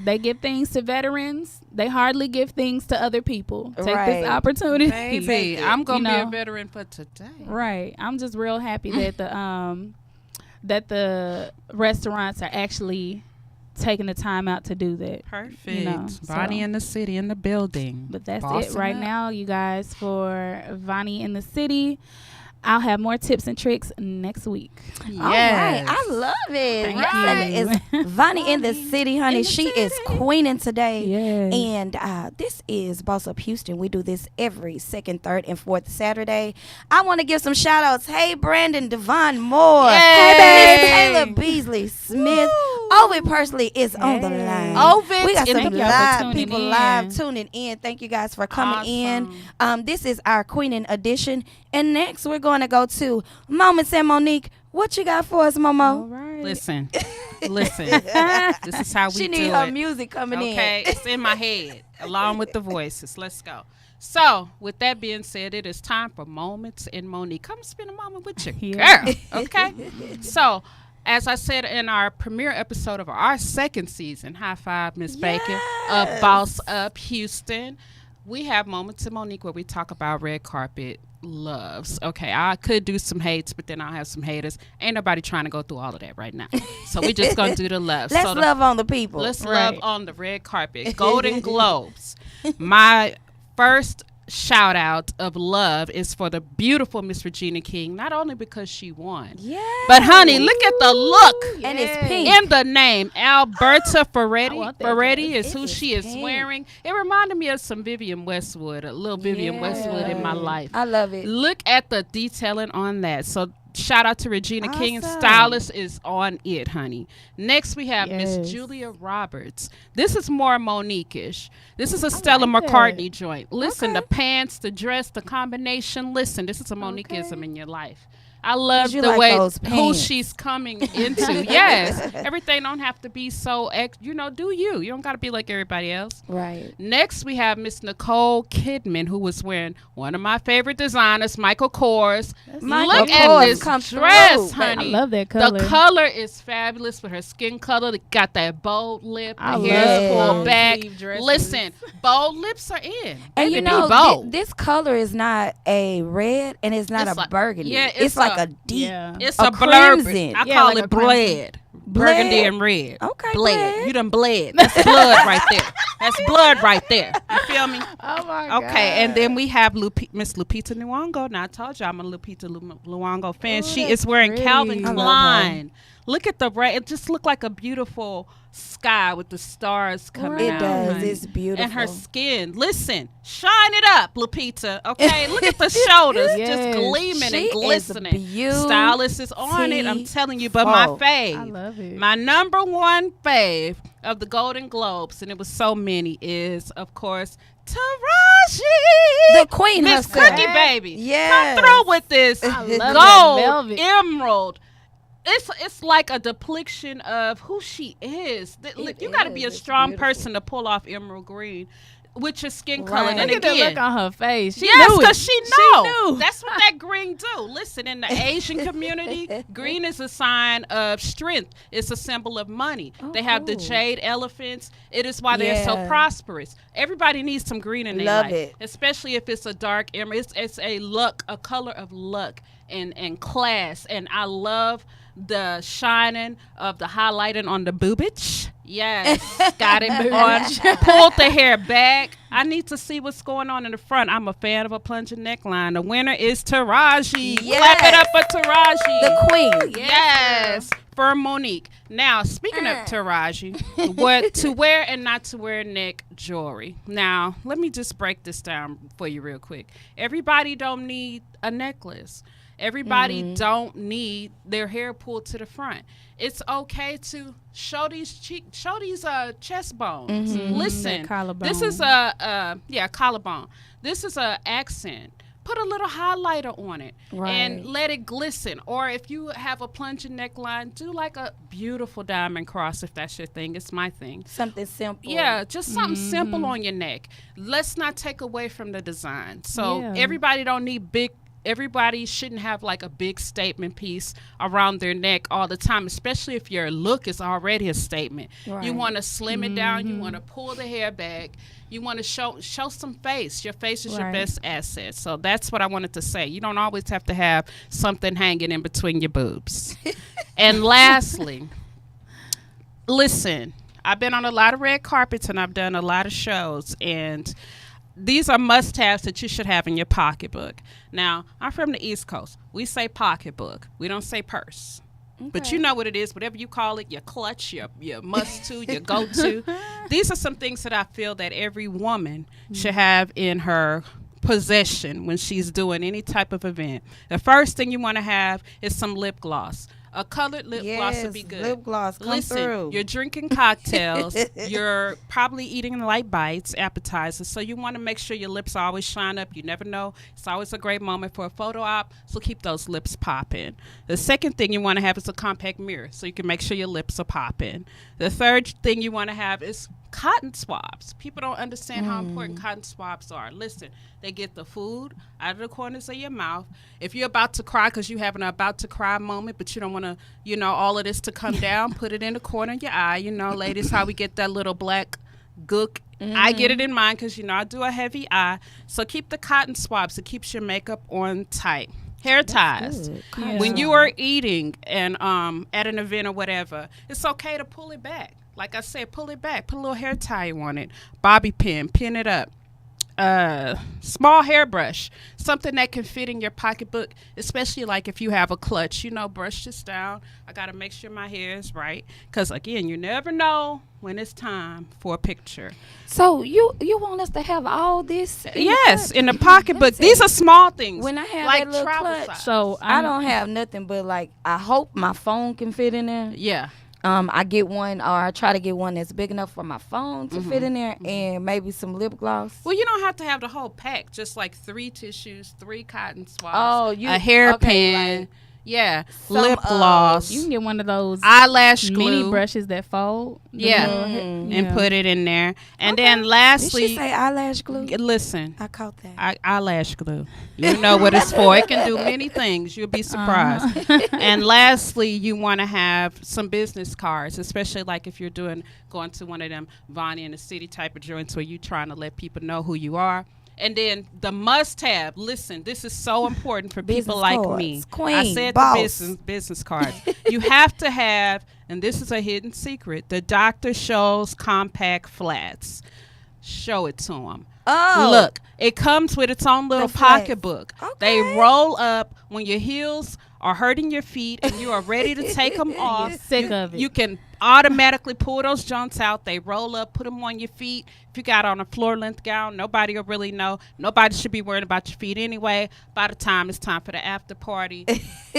[SPEAKER 3] They give things to veterans. They hardly give things to other people. Take this opportunity.
[SPEAKER 2] Baby, I'm going to be a veteran for today.
[SPEAKER 3] Right. I'm just real happy that the restaurants are actually taking the time out to do that.
[SPEAKER 2] Perfect. Bonnie in the city, in the building.
[SPEAKER 3] But that's
[SPEAKER 2] Bossing
[SPEAKER 3] it right
[SPEAKER 2] up.
[SPEAKER 3] now, you guys, for Vonnie in the city. I'll have more tips and tricks next week.
[SPEAKER 1] Yes. All right. I love it.
[SPEAKER 3] Thank you.
[SPEAKER 1] It's Vonnie in the city, honey. She is queening today.
[SPEAKER 3] Yes.
[SPEAKER 1] And this is Boss Up Houston. We do this every second, third, and fourth Saturday. I want to give some shout outs. Hey, Brandon Devon Moore.
[SPEAKER 2] Yay.
[SPEAKER 1] Hey, Miss Taylor Beasley Smith. Ovid Persley is on the line.
[SPEAKER 2] Ovid.
[SPEAKER 1] We got some
[SPEAKER 3] Thank y'all for
[SPEAKER 1] live
[SPEAKER 3] tuning
[SPEAKER 1] people
[SPEAKER 3] in.
[SPEAKER 1] live tuning in. Thank you guys for coming in. This is our Queenin edition. And next, we're going to go to Moments and Monique. What you got for us, Momo?
[SPEAKER 3] All right.
[SPEAKER 2] Listen. This is how we
[SPEAKER 1] She
[SPEAKER 2] do it.
[SPEAKER 1] need her music coming in.
[SPEAKER 2] Okay, it's in my head along with the voices. Let's go. So, with that being said, it is time for Moments in Monique. Come spend a moment with your girl, okay? So, as I said in our premiere episode of our second season, high five, Miss Bacon, of Boss Up Houston, we have Moments in Monique where we talk about red carpet loves. Okay, I could do some hates, but then I'll have some haters. Ain't nobody trying to go through all of that right now. So we just gonna do the love.
[SPEAKER 1] Let's love on the people.
[SPEAKER 2] Let's love on the red carpet. Golden Globes. My first shout out of love is for the beautiful Miss Regina King, not only because she won, but honey, look at the look
[SPEAKER 1] and it's pink
[SPEAKER 2] in the name. Alberta Ferretti. Ferretti is who
[SPEAKER 1] It's
[SPEAKER 2] she is
[SPEAKER 1] pink.
[SPEAKER 2] wearing. It reminded me of some Vivian Westwood, a little Vivian Westwood in my life.
[SPEAKER 1] I love it.
[SPEAKER 2] Look at the detailing on that. So shout out to Regina King.
[SPEAKER 1] Awesome.
[SPEAKER 2] Stylist is on it, honey. Next we have Miss Julia Roberts. This is more Monique-ish. This is a Stella McCartney joint. Listen, the pants, the dress, the combination. Listen, this is a Moniqueism in your life. I love the way who she's coming into. Yes. Everything don't have to be so, do you. You don't got to be like everybody else.
[SPEAKER 1] Right.
[SPEAKER 2] Next, we have Miss Nicole Kidman, who was wearing one of my favorite designers, Michael Kors. Look at this dress, honey.
[SPEAKER 3] I love that color.
[SPEAKER 2] The color is fabulous with her skin color. It got that bold lip.
[SPEAKER 3] I
[SPEAKER 2] The hair's
[SPEAKER 3] love
[SPEAKER 2] pulled back.
[SPEAKER 3] dresses.
[SPEAKER 2] Listen, bold lips are in.
[SPEAKER 1] And
[SPEAKER 2] Baby,
[SPEAKER 1] you know,
[SPEAKER 2] be bold.
[SPEAKER 1] this color is not a red and it's not a burgundy.
[SPEAKER 2] yeah,
[SPEAKER 1] it's like a deep.
[SPEAKER 2] It's
[SPEAKER 1] a
[SPEAKER 2] a blurred.
[SPEAKER 1] crimson.
[SPEAKER 2] I call
[SPEAKER 3] like
[SPEAKER 2] it
[SPEAKER 3] a crimson.
[SPEAKER 2] bled. Burgundy and red.
[SPEAKER 1] Okay,
[SPEAKER 2] bled.
[SPEAKER 1] bled.
[SPEAKER 2] You done bled. That's blood right there. That's blood right there. You feel me?
[SPEAKER 3] Oh my God.
[SPEAKER 2] Okay, and then we have Miss Lupita Nyong'o. Now I told you I'm a Lupita Nyong'o fan.
[SPEAKER 3] Ooh,
[SPEAKER 2] She
[SPEAKER 3] that's
[SPEAKER 2] is wearing
[SPEAKER 3] pretty.
[SPEAKER 2] Calvin
[SPEAKER 1] I love
[SPEAKER 2] Klein. Look at the red. It just looked like a beautiful sky with the stars coming
[SPEAKER 1] It
[SPEAKER 2] out.
[SPEAKER 1] does.
[SPEAKER 2] honey.
[SPEAKER 1] It's beautiful.
[SPEAKER 2] And her skin. Listen, shine it up, Lupita. Okay, look at the shoulders
[SPEAKER 3] Yes.
[SPEAKER 2] just gleaming
[SPEAKER 1] She
[SPEAKER 2] and
[SPEAKER 1] is
[SPEAKER 2] glistening.
[SPEAKER 1] beautiful.
[SPEAKER 2] Stylist is on it. I'm telling you. But my fave,
[SPEAKER 3] I love it.
[SPEAKER 2] my number one fave of the Golden Globes, and it was so many, is of course Taraji,
[SPEAKER 1] The queen
[SPEAKER 2] Miss
[SPEAKER 1] herself.
[SPEAKER 2] Cookie Baby.
[SPEAKER 1] Yes.
[SPEAKER 2] Come through with this
[SPEAKER 3] I love that
[SPEAKER 2] gold
[SPEAKER 3] velvet.
[SPEAKER 2] emerald. It's like a depiction of who she is. Look, you got to be a
[SPEAKER 1] is. It's
[SPEAKER 2] strong
[SPEAKER 1] beautiful.
[SPEAKER 2] person to pull off emerald green with your skin color.
[SPEAKER 1] Right.
[SPEAKER 2] And
[SPEAKER 3] Look at the
[SPEAKER 2] again,
[SPEAKER 3] look on her face. She
[SPEAKER 2] yes,
[SPEAKER 3] knew it.
[SPEAKER 2] because she know.
[SPEAKER 3] knew.
[SPEAKER 2] That's what that green do. Listen, in the Asian community, green is a sign of strength. It's a symbol of money. They have the
[SPEAKER 1] cool.
[SPEAKER 2] jade elephants. It is why they're so
[SPEAKER 1] Yeah.
[SPEAKER 2] prosperous. Everybody needs some green in their
[SPEAKER 1] Love
[SPEAKER 2] life,
[SPEAKER 1] it.
[SPEAKER 2] especially if it's a dark emerald. It's a look, a color of luck and class. And I love the shining of the highlighting on the boobage. Yes, got it on. Pulled the hair back. I need to see what's going on in the front. I'm a fan of a plunging neckline. The winner is Taraji. Clap it up for Taraji.
[SPEAKER 1] The queen.
[SPEAKER 2] Yes, for Monique. Now, speaking of Taraji, what to wear and not to wear neck jewelry. Now, let me just break this down for you real quick. Everybody don't need a necklace. Everybody don't need their hair pulled to the front. It's okay to show these chest bones. Listen,
[SPEAKER 3] That collarbone.
[SPEAKER 2] this is a collarbone. This is a accent. Put a little highlighter on it and let it glisten. Or if you have a plunging neckline, do like a beautiful diamond cross if that's your thing. It's my thing.
[SPEAKER 1] Something simple.
[SPEAKER 2] Yeah, just something simple on your neck. Let's not take away from the design. So everybody don't need big. Everybody shouldn't have like a big statement piece around their neck all the time, especially if your look is already a statement.
[SPEAKER 1] Right.
[SPEAKER 2] You want to slim it down. You want to pull the hair back. You want to show some face. Your face is your best asset. So that's what I wanted to say. You don't always have to have something hanging in between your boobs. And lastly, listen, I've been on a lot of red carpets and I've done a lot of shows, and these are must-haves that you should have in your pocketbook. Now, I'm from the East Coast. We say pocketbook. We don't say purse. But you know what it is, whatever you call it, your clutch, your must-to, your go-to. These are some things that I feel that every woman should have in her possession when she's doing any type of event. The first thing you want to have is some lip gloss. A colored lip gloss would be good.
[SPEAKER 1] Lip gloss, come
[SPEAKER 2] Listen,
[SPEAKER 1] through.
[SPEAKER 2] you're drinking cocktails. You're probably eating light bites, appetizers. So you want to make sure your lips always shine up. You never know. It's always a great moment for a photo op. So keep those lips popping. The second thing you want to have is a compact mirror, so you can make sure your lips are popping. The third thing you want to have is cotton swabs. People don't understand how important cotton swabs are. Listen, they get the food out of the corners of your mouth. If you're about to cry because you have an about to cry moment, but you don't want to, all of this to come down, put it in the corner of your eye. Ladies, how we get that little black gook. I get it in mine because, you know, I do a heavy eye. So keep the cotton swabs. It keeps your makeup on tight. Hair ties.
[SPEAKER 1] Good.
[SPEAKER 3] Yeah.
[SPEAKER 2] When you are eating and at an event or whatever, it's okay to pull it back. Like I said, pull it back. Put a little hair tie on it. Bobby pin it up. Small hairbrush, something that can fit in your pocketbook, especially like if you have a clutch, you know, brush this down. I got to make sure my hair is right because, again, you never know when it's time for a picture.
[SPEAKER 1] So you want us to have all this?
[SPEAKER 2] Yes, in the pocketbook. These are small things.
[SPEAKER 1] When I have
[SPEAKER 2] like
[SPEAKER 1] that little
[SPEAKER 2] travel
[SPEAKER 1] clutch,
[SPEAKER 2] size.
[SPEAKER 3] So
[SPEAKER 1] I don't have nothing but like I hope my phone can fit in there.
[SPEAKER 2] Yeah.
[SPEAKER 1] I get one, or I try to get one that's big enough for my phone to fit in there, and maybe some lip gloss.
[SPEAKER 2] Well, you don't have to have the whole pack. Just like 3 tissues, 3 cotton swabs,
[SPEAKER 1] Oh,
[SPEAKER 2] a hairpin,
[SPEAKER 1] like
[SPEAKER 2] yeah,
[SPEAKER 1] some
[SPEAKER 2] lip
[SPEAKER 1] of-
[SPEAKER 2] gloss,
[SPEAKER 3] You can get one of those
[SPEAKER 2] eyelash
[SPEAKER 3] mini
[SPEAKER 2] glue,
[SPEAKER 3] brushes that fold. The
[SPEAKER 2] Yeah.
[SPEAKER 3] little
[SPEAKER 1] Mm.
[SPEAKER 2] and
[SPEAKER 3] yeah.
[SPEAKER 2] put it in there. And
[SPEAKER 1] Okay.
[SPEAKER 2] then
[SPEAKER 1] Did she
[SPEAKER 2] lastly,
[SPEAKER 1] say eyelash glue?
[SPEAKER 2] listen,
[SPEAKER 1] I caught that.
[SPEAKER 2] eyelash glue. You know what it's for. It can do many things. You'll be surprised. And lastly, you want to have some business cards, especially like if you're going to one of them Vonnie in the City type of joints where you're trying to let people know who you are. And then the must-have. Listen, this is so important for
[SPEAKER 1] Business
[SPEAKER 2] people like
[SPEAKER 1] cards.
[SPEAKER 2] me.
[SPEAKER 1] Queen,
[SPEAKER 2] I said
[SPEAKER 1] boss.
[SPEAKER 2] the business cards. You have to have, and this is a hidden secret, the Dr. Scholl's compact flats. Show it to them.
[SPEAKER 1] Oh,
[SPEAKER 2] Look, it comes with its own little
[SPEAKER 1] The flats.
[SPEAKER 2] pocketbook.
[SPEAKER 1] Okay.
[SPEAKER 2] They roll up when your heels are hurting your feet and you are ready to take them off.
[SPEAKER 3] Sick of it.
[SPEAKER 2] You can automatically pull those joints out. They roll up, put them on your feet. If you got on a floor length gown, nobody will really know. Nobody should be worried about your feet anyway. By the time it's time for the after party,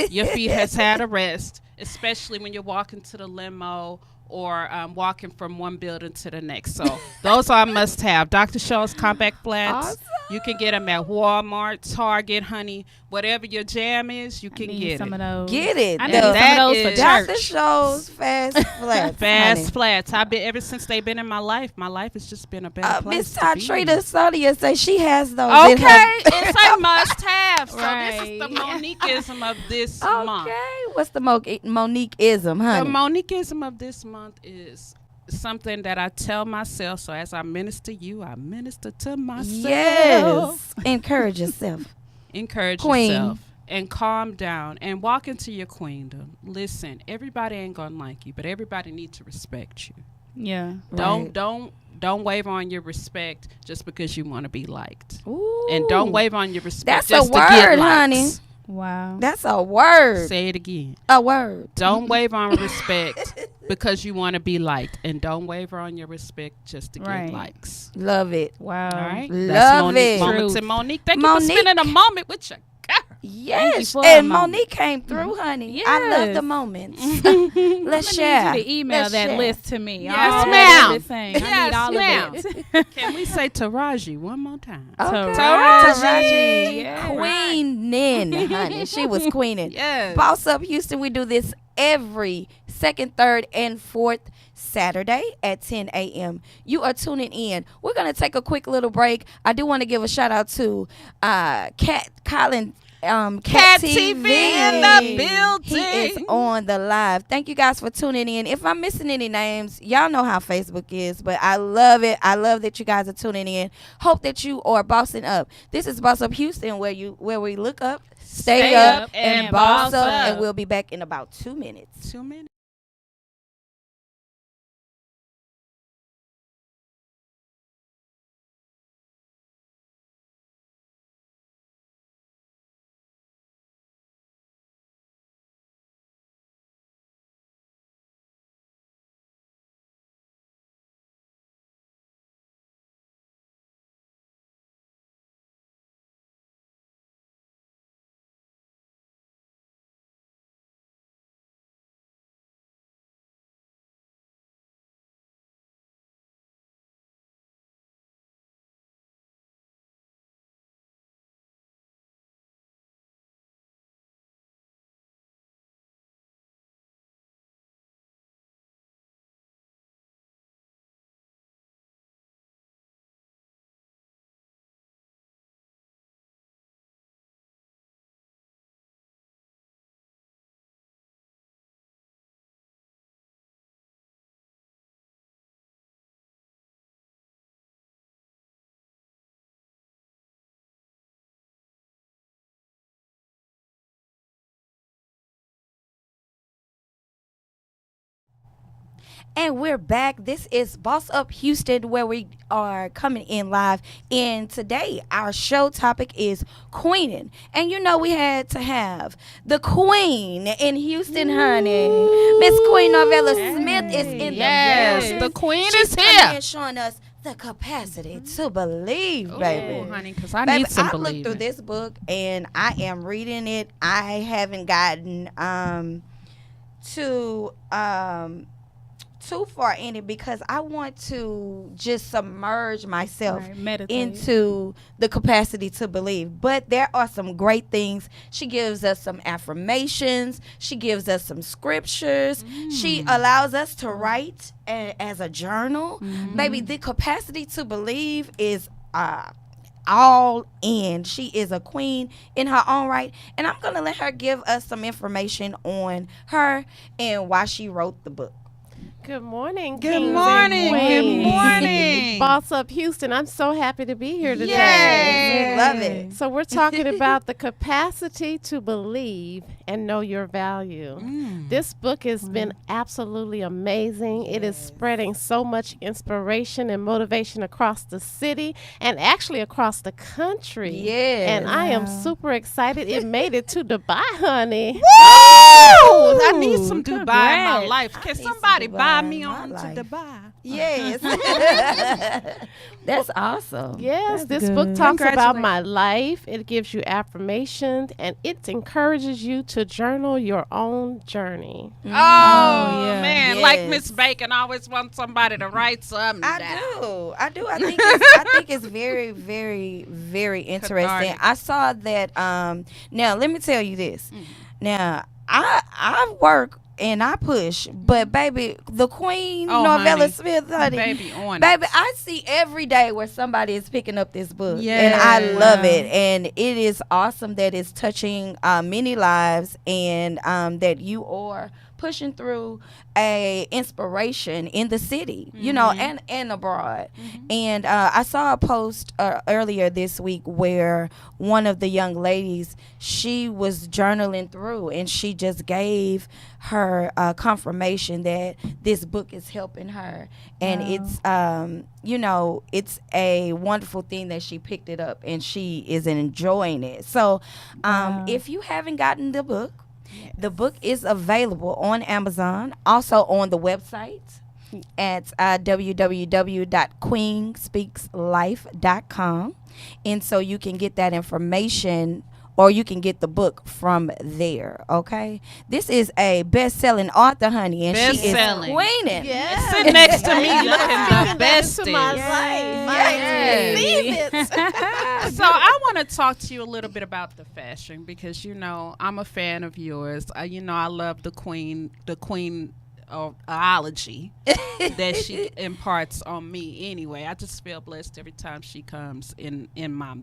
[SPEAKER 2] your feet has had a rest, especially when you're walking to the limo or walking from one building to the next. So those are must have. Dr. Scholl's compact flats.
[SPEAKER 1] Awesome.
[SPEAKER 2] You can get them at Walmart, Target, honey. Whatever your jam is, you can
[SPEAKER 3] Need
[SPEAKER 2] get
[SPEAKER 3] some
[SPEAKER 2] it.
[SPEAKER 3] of those.
[SPEAKER 1] get it.
[SPEAKER 3] I
[SPEAKER 1] The
[SPEAKER 3] need some of those for
[SPEAKER 2] is-
[SPEAKER 1] Dr.
[SPEAKER 3] church.
[SPEAKER 1] Scholl's fast flats.
[SPEAKER 2] Fast
[SPEAKER 1] honey.
[SPEAKER 2] flats. I've been ever since they've been in my life. My life has just been a better place.
[SPEAKER 1] Miss
[SPEAKER 2] to be.
[SPEAKER 1] Tatrita Sonia says she has those. in
[SPEAKER 2] Okay,
[SPEAKER 1] her-
[SPEAKER 2] it's a must-have. So this is the
[SPEAKER 3] Right.
[SPEAKER 2] Moniqueism of this month.
[SPEAKER 1] Okay, what's the Moniqueism,
[SPEAKER 2] The
[SPEAKER 1] honey?
[SPEAKER 2] Moniqueism of this month is something that I tell myself. So as I minister you, I minister to myself.
[SPEAKER 1] Yes, encourage yourself.
[SPEAKER 2] Encourage
[SPEAKER 1] Queen.
[SPEAKER 2] yourself and calm down and walk into your queendom. Listen, everybody ain't gonna like you, but everybody needs to respect you.
[SPEAKER 3] Yeah.
[SPEAKER 1] Right.
[SPEAKER 2] Don't waver on your respect just because you want to be liked.
[SPEAKER 1] Ooh.
[SPEAKER 2] And don't waver on your respect
[SPEAKER 1] That's
[SPEAKER 2] just
[SPEAKER 1] a
[SPEAKER 2] to get
[SPEAKER 1] word,
[SPEAKER 2] likes.
[SPEAKER 1] honey.
[SPEAKER 3] Wow.
[SPEAKER 1] That's a word.
[SPEAKER 2] Say it again.
[SPEAKER 1] A word.
[SPEAKER 2] Don't waver on respect because you want to be liked, and don't waver on your respect just to
[SPEAKER 3] Right.
[SPEAKER 2] get likes.
[SPEAKER 1] Love it.
[SPEAKER 3] Wow.
[SPEAKER 2] All right,
[SPEAKER 1] Love
[SPEAKER 2] that's Monique.
[SPEAKER 1] it.
[SPEAKER 2] Moments
[SPEAKER 3] Truth.
[SPEAKER 2] and Monique. Thank you
[SPEAKER 1] Monique.
[SPEAKER 2] for spending a moment with your girl.
[SPEAKER 1] Yes,
[SPEAKER 3] for
[SPEAKER 1] and
[SPEAKER 3] a moment.
[SPEAKER 1] Monique came through, honey. I love
[SPEAKER 3] Yes.
[SPEAKER 1] the moments. Let's
[SPEAKER 3] I'm gonna
[SPEAKER 1] share.
[SPEAKER 3] need you to email
[SPEAKER 1] Let's
[SPEAKER 3] that
[SPEAKER 1] share.
[SPEAKER 3] list to me.
[SPEAKER 2] Yes,
[SPEAKER 3] All
[SPEAKER 2] ma'am.
[SPEAKER 3] everything. I
[SPEAKER 2] Yes,
[SPEAKER 3] need all
[SPEAKER 2] ma'am.
[SPEAKER 3] of it.
[SPEAKER 2] Can we say Taraji one more time?
[SPEAKER 1] Okay.
[SPEAKER 2] Taraji.
[SPEAKER 3] Yeah.
[SPEAKER 1] Queenin, honey. She was queening.
[SPEAKER 2] Yes.
[SPEAKER 1] Boss Up Houston, we do this every second, third, and fourth Saturday at 10 a.m. You are tuning in. We're going to take a quick little break. I do want to give a shout out to Cat
[SPEAKER 2] TV in the building.
[SPEAKER 1] He is on the live. Thank you guys for tuning in. If I'm missing any names, y'all know how Facebook is, but I love it. I love that you guys are tuning in. Hope that you are bossing up. This is Boss Up Houston, where we look up, stay up, and boss up, and we'll be back in about 2 minutes.
[SPEAKER 2] 2 minutes.
[SPEAKER 1] And we're back. This is Boss Up Houston, where we are coming in live. And today, our show topic is Queenin. And you know, we had to have the Queen in Houston, honey. Miss Queen Norvella Smith is in the building.
[SPEAKER 2] The Queen
[SPEAKER 1] She's
[SPEAKER 2] is
[SPEAKER 1] coming
[SPEAKER 2] here.
[SPEAKER 1] in showing us the capacity to believe, baby.
[SPEAKER 2] Oh, honey, because I
[SPEAKER 1] Baby,
[SPEAKER 2] need some
[SPEAKER 1] I looked
[SPEAKER 2] believing.
[SPEAKER 1] through this book and I am reading it. I haven't gotten too far in it because I want to just submerge myself
[SPEAKER 3] Meditate.
[SPEAKER 1] into the capacity to believe. But there are some great things. She gives us some affirmations. She gives us some scriptures. She allows us to write as a journal. Baby, the capacity to believe is all in. She is a queen in her own right. And I'm going to let her give us some information on her and why she wrote the book.
[SPEAKER 4] Good morning.
[SPEAKER 2] Good
[SPEAKER 4] kings and
[SPEAKER 2] morning. Good
[SPEAKER 4] queens.
[SPEAKER 2] morning.
[SPEAKER 4] Boss Up Houston. I'm so happy to be here today.
[SPEAKER 2] Yay.
[SPEAKER 1] We love it.
[SPEAKER 4] So we're talking about the capacity to believe and know your value. This book has been absolutely amazing. It is spreading so much inspiration and motivation across the city and actually across the country.
[SPEAKER 1] Yes.
[SPEAKER 4] And I am super excited. It made it to Dubai, honey.
[SPEAKER 2] Woo! I need some Dubai in my
[SPEAKER 3] Congrats.
[SPEAKER 2] life. Can
[SPEAKER 1] need some
[SPEAKER 2] somebody
[SPEAKER 1] Dubai
[SPEAKER 2] buy
[SPEAKER 1] in
[SPEAKER 2] me
[SPEAKER 1] my
[SPEAKER 2] on to
[SPEAKER 1] life.
[SPEAKER 2] Dubai?
[SPEAKER 1] Yes. That's awesome.
[SPEAKER 4] Yes,
[SPEAKER 3] That's
[SPEAKER 4] this book
[SPEAKER 3] good.
[SPEAKER 4] talks about
[SPEAKER 2] Congratulations.
[SPEAKER 4] my life. It gives you affirmations and it encourages you to journal your own journey.
[SPEAKER 2] Oh,
[SPEAKER 3] yeah.
[SPEAKER 2] man. Like
[SPEAKER 1] Yes.
[SPEAKER 2] Miss Bacon always wants somebody to write something down.
[SPEAKER 1] I do. I think it's very, very, very interesting.
[SPEAKER 2] Cathartic.
[SPEAKER 1] I saw that. Now let me tell you this. Now I work and I push, but baby, the Queen
[SPEAKER 2] Oh,
[SPEAKER 1] Norvella
[SPEAKER 2] honey.
[SPEAKER 1] Smith, honey,
[SPEAKER 2] Baby on it.
[SPEAKER 1] baby, I see every day where somebody is picking up this book, and
[SPEAKER 2] Yes.
[SPEAKER 1] I love
[SPEAKER 3] Wow.
[SPEAKER 1] it. And it is awesome that it's touching many lives, and that you are pushing through a inspiration in the city, you know, and abroad. And I saw a post earlier this week where one of the young ladies, she was journaling through and she just gave her confirmation that this book is helping her. And it's you know, it's a wonderful thing that she picked it up and she is enjoying it. So if you haven't gotten the book, the book is available on Amazon, also on the website at www.queenspeakslife.com. And so you can get that information or you can get the book from there, okay? This is a best-selling author, honey, and she is
[SPEAKER 2] Best-selling.
[SPEAKER 1] Queenin.
[SPEAKER 2] Sit next to me looking the
[SPEAKER 4] To
[SPEAKER 2] bestest.
[SPEAKER 4] my
[SPEAKER 1] Yes.
[SPEAKER 4] life. Receive it.
[SPEAKER 2] So I want to talk to you a little bit about the fashion because you know I'm a fan of yours. You know I love the queen ology that she imparts on me. Anyway, I just feel blessed every time she comes in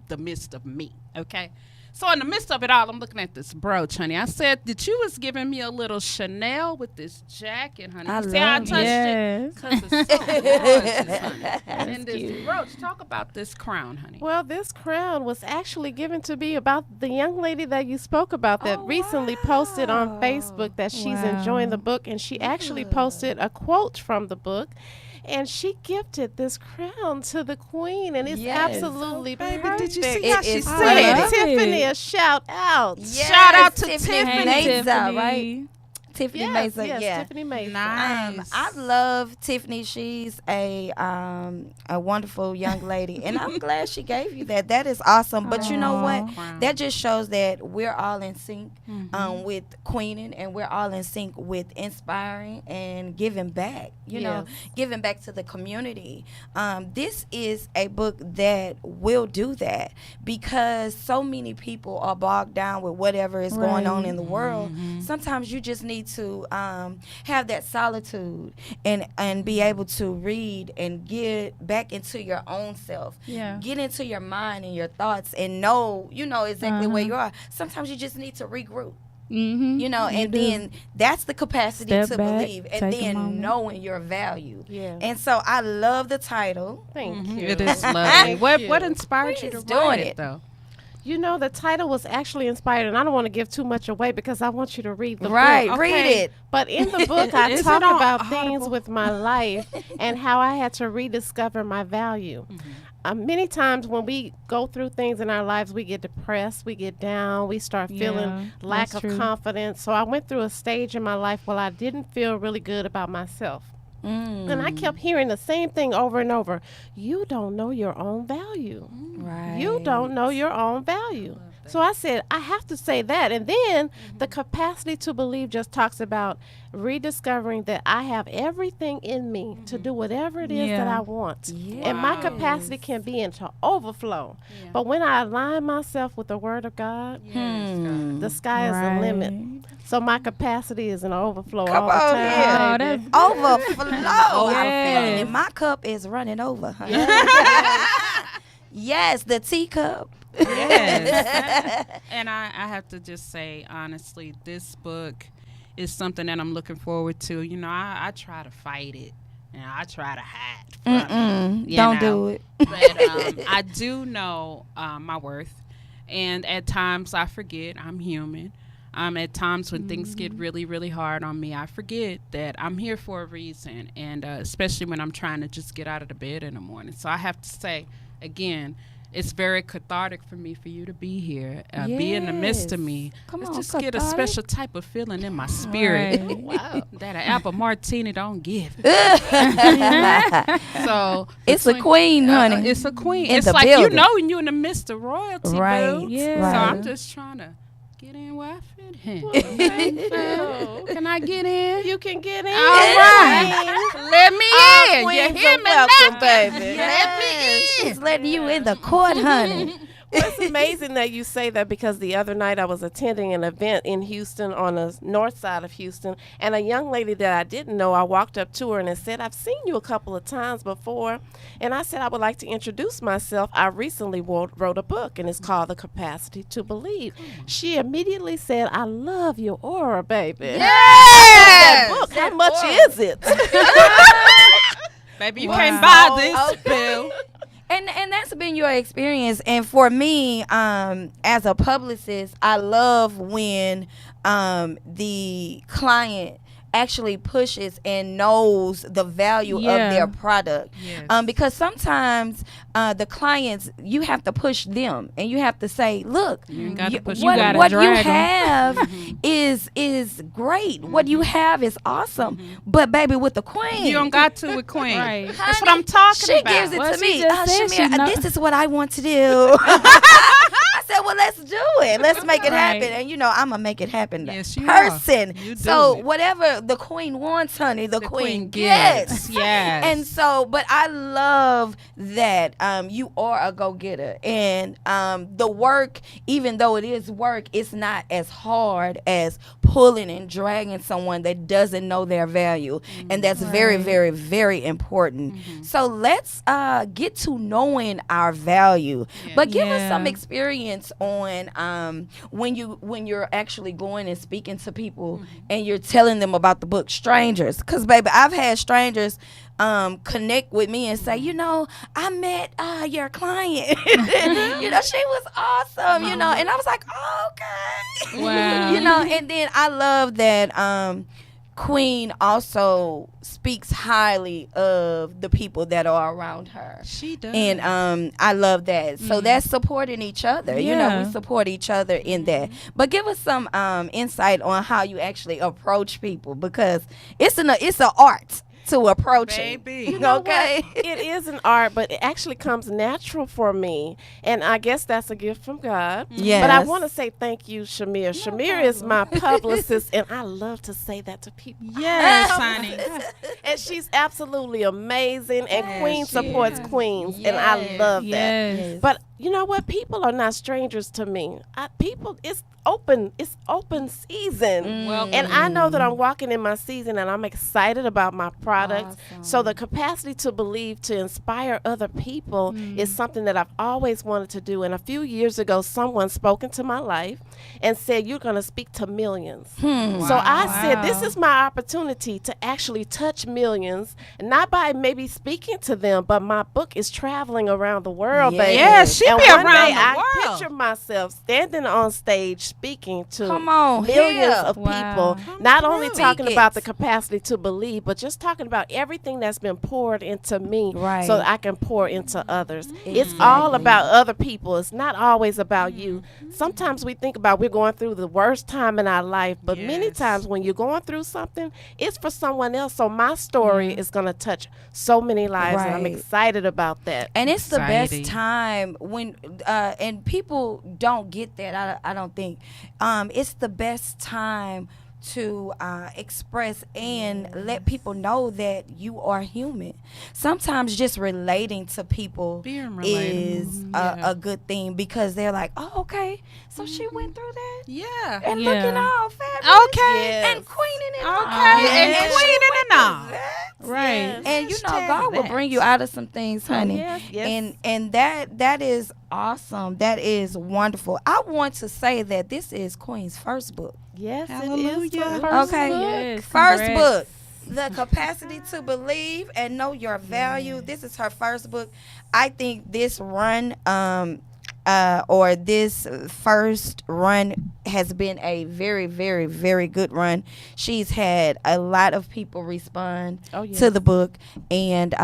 [SPEAKER 2] the midst of me. Okay. So in the midst of it all, I'm looking at this brooch, honey. I said that you was giving me a little Chanel with this jacket, honey.
[SPEAKER 1] I
[SPEAKER 2] See how I
[SPEAKER 1] love
[SPEAKER 2] touched
[SPEAKER 3] it.
[SPEAKER 2] it? Because it's so gorgeous, honey. And this brooch. Talk about this crown, honey.
[SPEAKER 4] Well, this crown was actually given to me about the young lady that you spoke about that recently posted on Facebook that she's
[SPEAKER 3] Wow.
[SPEAKER 4] enjoying the book, and she actually posted a quote from the book. And she gifted this crown to the queen, and it's
[SPEAKER 1] Yes.
[SPEAKER 4] absolutely
[SPEAKER 2] Baby,
[SPEAKER 4] perfect.
[SPEAKER 2] did you see
[SPEAKER 1] It
[SPEAKER 2] how she
[SPEAKER 1] is
[SPEAKER 2] said
[SPEAKER 1] pretty.
[SPEAKER 2] it?
[SPEAKER 3] love
[SPEAKER 4] Tiffany,
[SPEAKER 3] it.
[SPEAKER 4] a shout out.
[SPEAKER 2] Shout out to
[SPEAKER 1] Tiffany
[SPEAKER 2] Tiffany.
[SPEAKER 1] Meza, right? Tiffany
[SPEAKER 4] Yes,
[SPEAKER 1] Meza,
[SPEAKER 4] yes,
[SPEAKER 1] yeah.
[SPEAKER 4] Tiffany Meza.
[SPEAKER 2] Nice.
[SPEAKER 1] I love Tiffany. She's a wonderful young lady, and I'm glad she gave you that. That is awesome. But you know what?
[SPEAKER 2] Crown.
[SPEAKER 1] That just shows that we're all in sync with Queenin, and we're all in sync with inspiring and giving back. You know, giving back to the community. This is a book that will do that because so many people are bogged down with whatever is going on in the world. Sometimes you just need to have that solitude and be able to read and get back into your own self.
[SPEAKER 3] Yeah.
[SPEAKER 1] Get into your mind and your thoughts and know exactly where you are. Sometimes you just need to regroup.
[SPEAKER 3] Mm-hmm.
[SPEAKER 1] You know, and then that's the capacity
[SPEAKER 3] Step
[SPEAKER 1] to
[SPEAKER 3] back,
[SPEAKER 1] believe, and
[SPEAKER 3] take a
[SPEAKER 1] then
[SPEAKER 3] moment.
[SPEAKER 1] knowing your value.
[SPEAKER 4] Yeah.
[SPEAKER 1] And so I love the title.
[SPEAKER 4] Thank you.
[SPEAKER 2] It is lovely.
[SPEAKER 4] Thank
[SPEAKER 2] What
[SPEAKER 4] you.
[SPEAKER 2] inspired you to
[SPEAKER 1] Queen's
[SPEAKER 2] write
[SPEAKER 1] doing
[SPEAKER 2] it
[SPEAKER 1] it.
[SPEAKER 2] though?
[SPEAKER 4] You know, the title was actually inspired, and I don't want to give too much away because I want you to read the
[SPEAKER 1] Right,
[SPEAKER 4] book.
[SPEAKER 1] read
[SPEAKER 2] Okay.
[SPEAKER 1] it.
[SPEAKER 4] But in the book, I
[SPEAKER 2] Is it
[SPEAKER 4] talk
[SPEAKER 2] on
[SPEAKER 4] about
[SPEAKER 2] Audible?
[SPEAKER 4] things with my life and how I had to rediscover my value. Many times when we go through things in our lives, we get depressed, we get down, we start
[SPEAKER 3] Yeah,
[SPEAKER 4] feeling lack
[SPEAKER 3] that's
[SPEAKER 4] of
[SPEAKER 3] true.
[SPEAKER 4] confidence. So I went through a stage in my life where I didn't feel really good about myself. And I kept hearing the same thing over and over. You don't know your own value.
[SPEAKER 1] Right.
[SPEAKER 4] You don't know your own value. So I said, I have to say that. And then the capacity to believe just talks about rediscovering that I have everything in me to do whatever it is that
[SPEAKER 3] Yeah.
[SPEAKER 4] I want. And my capacity can be into overflow.
[SPEAKER 2] Yeah.
[SPEAKER 4] But when I align myself with the word of God, the sky is the limit. So my capacity is an overflow
[SPEAKER 1] Come
[SPEAKER 4] all the
[SPEAKER 1] on
[SPEAKER 4] time.
[SPEAKER 1] here.
[SPEAKER 3] Oh,
[SPEAKER 4] baby.
[SPEAKER 3] that's
[SPEAKER 1] Overflow. I'm feeling
[SPEAKER 3] Yes.
[SPEAKER 1] it. My cup is running over. Honey. Yes, the teacup.
[SPEAKER 2] Yes. And I have to just say, honestly, this book is something that I'm looking forward to. You know, I try to fight it and I try to hide from it. you
[SPEAKER 1] Don't
[SPEAKER 2] know.
[SPEAKER 1] do it.
[SPEAKER 2] But I do know my worth. And at times I forget I'm human. At times when things get really, really hard on me, I forget that I'm here for a reason. And especially when I'm trying to just get out of the bed in the morning. So I have to say, again, it's very cathartic for me for you to be here, be in the midst of me.
[SPEAKER 1] Come
[SPEAKER 2] Let's
[SPEAKER 1] on,
[SPEAKER 2] just get a
[SPEAKER 1] cathartic.
[SPEAKER 2] special type of feeling in my spirit
[SPEAKER 3] Right.
[SPEAKER 4] Wow.
[SPEAKER 2] that an apple martini don't give. So
[SPEAKER 1] It's a queen, honey.
[SPEAKER 2] it's a queen.
[SPEAKER 1] In
[SPEAKER 2] It's
[SPEAKER 1] the
[SPEAKER 2] like
[SPEAKER 1] building.
[SPEAKER 2] you know when you're in the midst of royalty,
[SPEAKER 1] Right.
[SPEAKER 2] boo.
[SPEAKER 3] Yeah.
[SPEAKER 2] So
[SPEAKER 1] Right.
[SPEAKER 2] I'm just trying to get in where I fit in.
[SPEAKER 4] Oh.
[SPEAKER 2] Can I get in?
[SPEAKER 4] You can get in.
[SPEAKER 2] All right. Let me in. You
[SPEAKER 4] Queens
[SPEAKER 2] hear
[SPEAKER 4] are
[SPEAKER 2] me
[SPEAKER 4] welcome,
[SPEAKER 2] now?
[SPEAKER 4] baby.
[SPEAKER 1] Yes, she's letting you in the court, honey.
[SPEAKER 4] Well, it's amazing that you say that because the other night I was attending an event in Houston on the north side of Houston, and a young lady that I didn't know, I walked up to her and I said, I've seen you a couple of times before, and I said I would like to introduce myself. I recently wrote a book, and it's called The Capacity to Believe. She immediately said, I love your aura, baby.
[SPEAKER 2] Yes.
[SPEAKER 4] Book, how much is it?
[SPEAKER 2] Baby, you
[SPEAKER 3] Wow.
[SPEAKER 2] can't buy this, Bill.
[SPEAKER 1] And that's been your experience. And for me, as a publicist, I love when the client actually pushes and knows the value of
[SPEAKER 3] Yeah.
[SPEAKER 1] their product.
[SPEAKER 2] Yes.
[SPEAKER 1] Because sometimes the clients, you have to push them and you have to say, look,
[SPEAKER 2] You ain't got to push
[SPEAKER 3] you gotta
[SPEAKER 1] what you
[SPEAKER 3] drag 'em.
[SPEAKER 1] have is great. What you have is awesome. But baby, with the queen,
[SPEAKER 2] You don't got to with Queen.
[SPEAKER 3] Right.
[SPEAKER 2] That's what I'm talking
[SPEAKER 1] she
[SPEAKER 2] about.
[SPEAKER 1] gives it
[SPEAKER 3] Well,
[SPEAKER 1] to
[SPEAKER 3] she
[SPEAKER 1] me.
[SPEAKER 3] just said she
[SPEAKER 1] Shamir,
[SPEAKER 3] know-
[SPEAKER 1] this is what I want to do. I said, well, let's do it. Let's make it
[SPEAKER 3] Right.
[SPEAKER 1] happen. And, you know, I'm going to make it happen.
[SPEAKER 2] Yes, you
[SPEAKER 1] person.
[SPEAKER 2] are. You do
[SPEAKER 1] So
[SPEAKER 2] it.
[SPEAKER 1] whatever the queen wants, honey, the queen
[SPEAKER 2] gets.
[SPEAKER 1] gets.
[SPEAKER 2] Yes.
[SPEAKER 1] And so, but I love that you are a go-getter. And the work, even though it is work, it's not as hard as pulling and dragging someone that doesn't know their value. And that's very,
[SPEAKER 3] Right.
[SPEAKER 1] very, very important. So let's get to knowing our value.
[SPEAKER 2] Yeah.
[SPEAKER 1] But give us some
[SPEAKER 3] Yeah.
[SPEAKER 1] experience on when you're actually going and speaking to people and you're telling them about the book, strangers. Because baby, I've had strangers connect with me and say, you know, I met your client. You know, she was awesome. You know, and I was like, oh, okay.
[SPEAKER 3] Wow.
[SPEAKER 1] You know, and then I love that Queen also speaks highly of the people that are around her.
[SPEAKER 2] She does.
[SPEAKER 1] And I love that. So that's supporting each other. You know,
[SPEAKER 3] Yeah.
[SPEAKER 1] we support each other in that. But give us some insight on how you actually approach people, because it's an art to approach it.
[SPEAKER 2] Baby.
[SPEAKER 4] You know
[SPEAKER 1] Okay.
[SPEAKER 4] what? It is an art, but it actually comes natural for me. And I guess that's a gift from God.
[SPEAKER 1] Yes.
[SPEAKER 4] But I want to say thank you, Shamir. Shamir is my publicist, and I love to say that to people.
[SPEAKER 2] Yes, honey.
[SPEAKER 4] And she's absolutely amazing, and
[SPEAKER 2] Yes,
[SPEAKER 4] Queen
[SPEAKER 2] she
[SPEAKER 4] supports
[SPEAKER 2] is.
[SPEAKER 4] Queens, and I love that.
[SPEAKER 3] Yes.
[SPEAKER 4] But you know what? People are not strangers to me. It's open season.
[SPEAKER 2] Welcome.
[SPEAKER 4] And I know that I'm walking in my season, and I'm excited about my product.
[SPEAKER 1] Awesome.
[SPEAKER 4] So the capacity to believe, to inspire other people is something that I've always wanted to do. And a few years ago, someone spoke into my life and said, you're going to speak to millions. So I said, this is my opportunity to actually touch millions, not by maybe speaking to them, but my book is traveling around the world, baby.
[SPEAKER 2] Yeah, she
[SPEAKER 4] And
[SPEAKER 2] be
[SPEAKER 4] one
[SPEAKER 2] around
[SPEAKER 4] day
[SPEAKER 2] the
[SPEAKER 4] I
[SPEAKER 2] world.
[SPEAKER 4] picture myself standing on stage speaking to
[SPEAKER 1] Come on
[SPEAKER 4] millions
[SPEAKER 1] here.
[SPEAKER 4] of
[SPEAKER 3] Wow.
[SPEAKER 4] people, not only
[SPEAKER 1] through.
[SPEAKER 4] talking
[SPEAKER 1] Speak
[SPEAKER 4] about
[SPEAKER 1] it.
[SPEAKER 4] the capacity to believe, but just talking about everything that's been poured into me
[SPEAKER 1] Right.
[SPEAKER 4] so that I can pour into others. It's all
[SPEAKER 1] Exactly.
[SPEAKER 4] about other people. It's not always about you. Sometimes we think about we're going through the worst time in our life, but many
[SPEAKER 2] Yes.
[SPEAKER 4] times when you're going through something, it's for someone else. So my story is going to touch so many lives, and I'm
[SPEAKER 1] Right.
[SPEAKER 4] excited about that.
[SPEAKER 1] And it's the
[SPEAKER 2] Exciting.
[SPEAKER 1] best time when, and people don't get that. I don't think. It's the best time to express and let people know that you are human. Sometimes just relating to people
[SPEAKER 2] Being relatable.
[SPEAKER 1] is
[SPEAKER 2] Yeah.
[SPEAKER 1] a good thing because they're like, oh, okay, so she went through that.
[SPEAKER 2] Yeah.
[SPEAKER 1] And
[SPEAKER 3] Yeah.
[SPEAKER 1] looking all fabulous.
[SPEAKER 2] Okay.
[SPEAKER 4] Yes.
[SPEAKER 1] And Queenin and all.
[SPEAKER 2] Okay. And
[SPEAKER 1] she
[SPEAKER 2] Queenin
[SPEAKER 1] went
[SPEAKER 2] and all.
[SPEAKER 1] through that.
[SPEAKER 3] Right.
[SPEAKER 4] Yes.
[SPEAKER 1] And you know,
[SPEAKER 2] Hashtag
[SPEAKER 1] God will
[SPEAKER 2] that.
[SPEAKER 1] bring you out of some things, honey.
[SPEAKER 4] Yes, yes.
[SPEAKER 1] And that is awesome. That is wonderful. I want to say that this is Queen's first book.
[SPEAKER 4] Yes, it is.
[SPEAKER 2] Hallelujah.
[SPEAKER 4] her first
[SPEAKER 1] Okay.
[SPEAKER 4] book.
[SPEAKER 3] Yes,
[SPEAKER 1] First
[SPEAKER 3] congrats.
[SPEAKER 1] book. The Capacity to Believe and Know Your Value. This is her first book. I think this run or this first run has been a very, very, very good run. She's had a lot of people respond
[SPEAKER 4] Oh, yes.
[SPEAKER 1] to the book and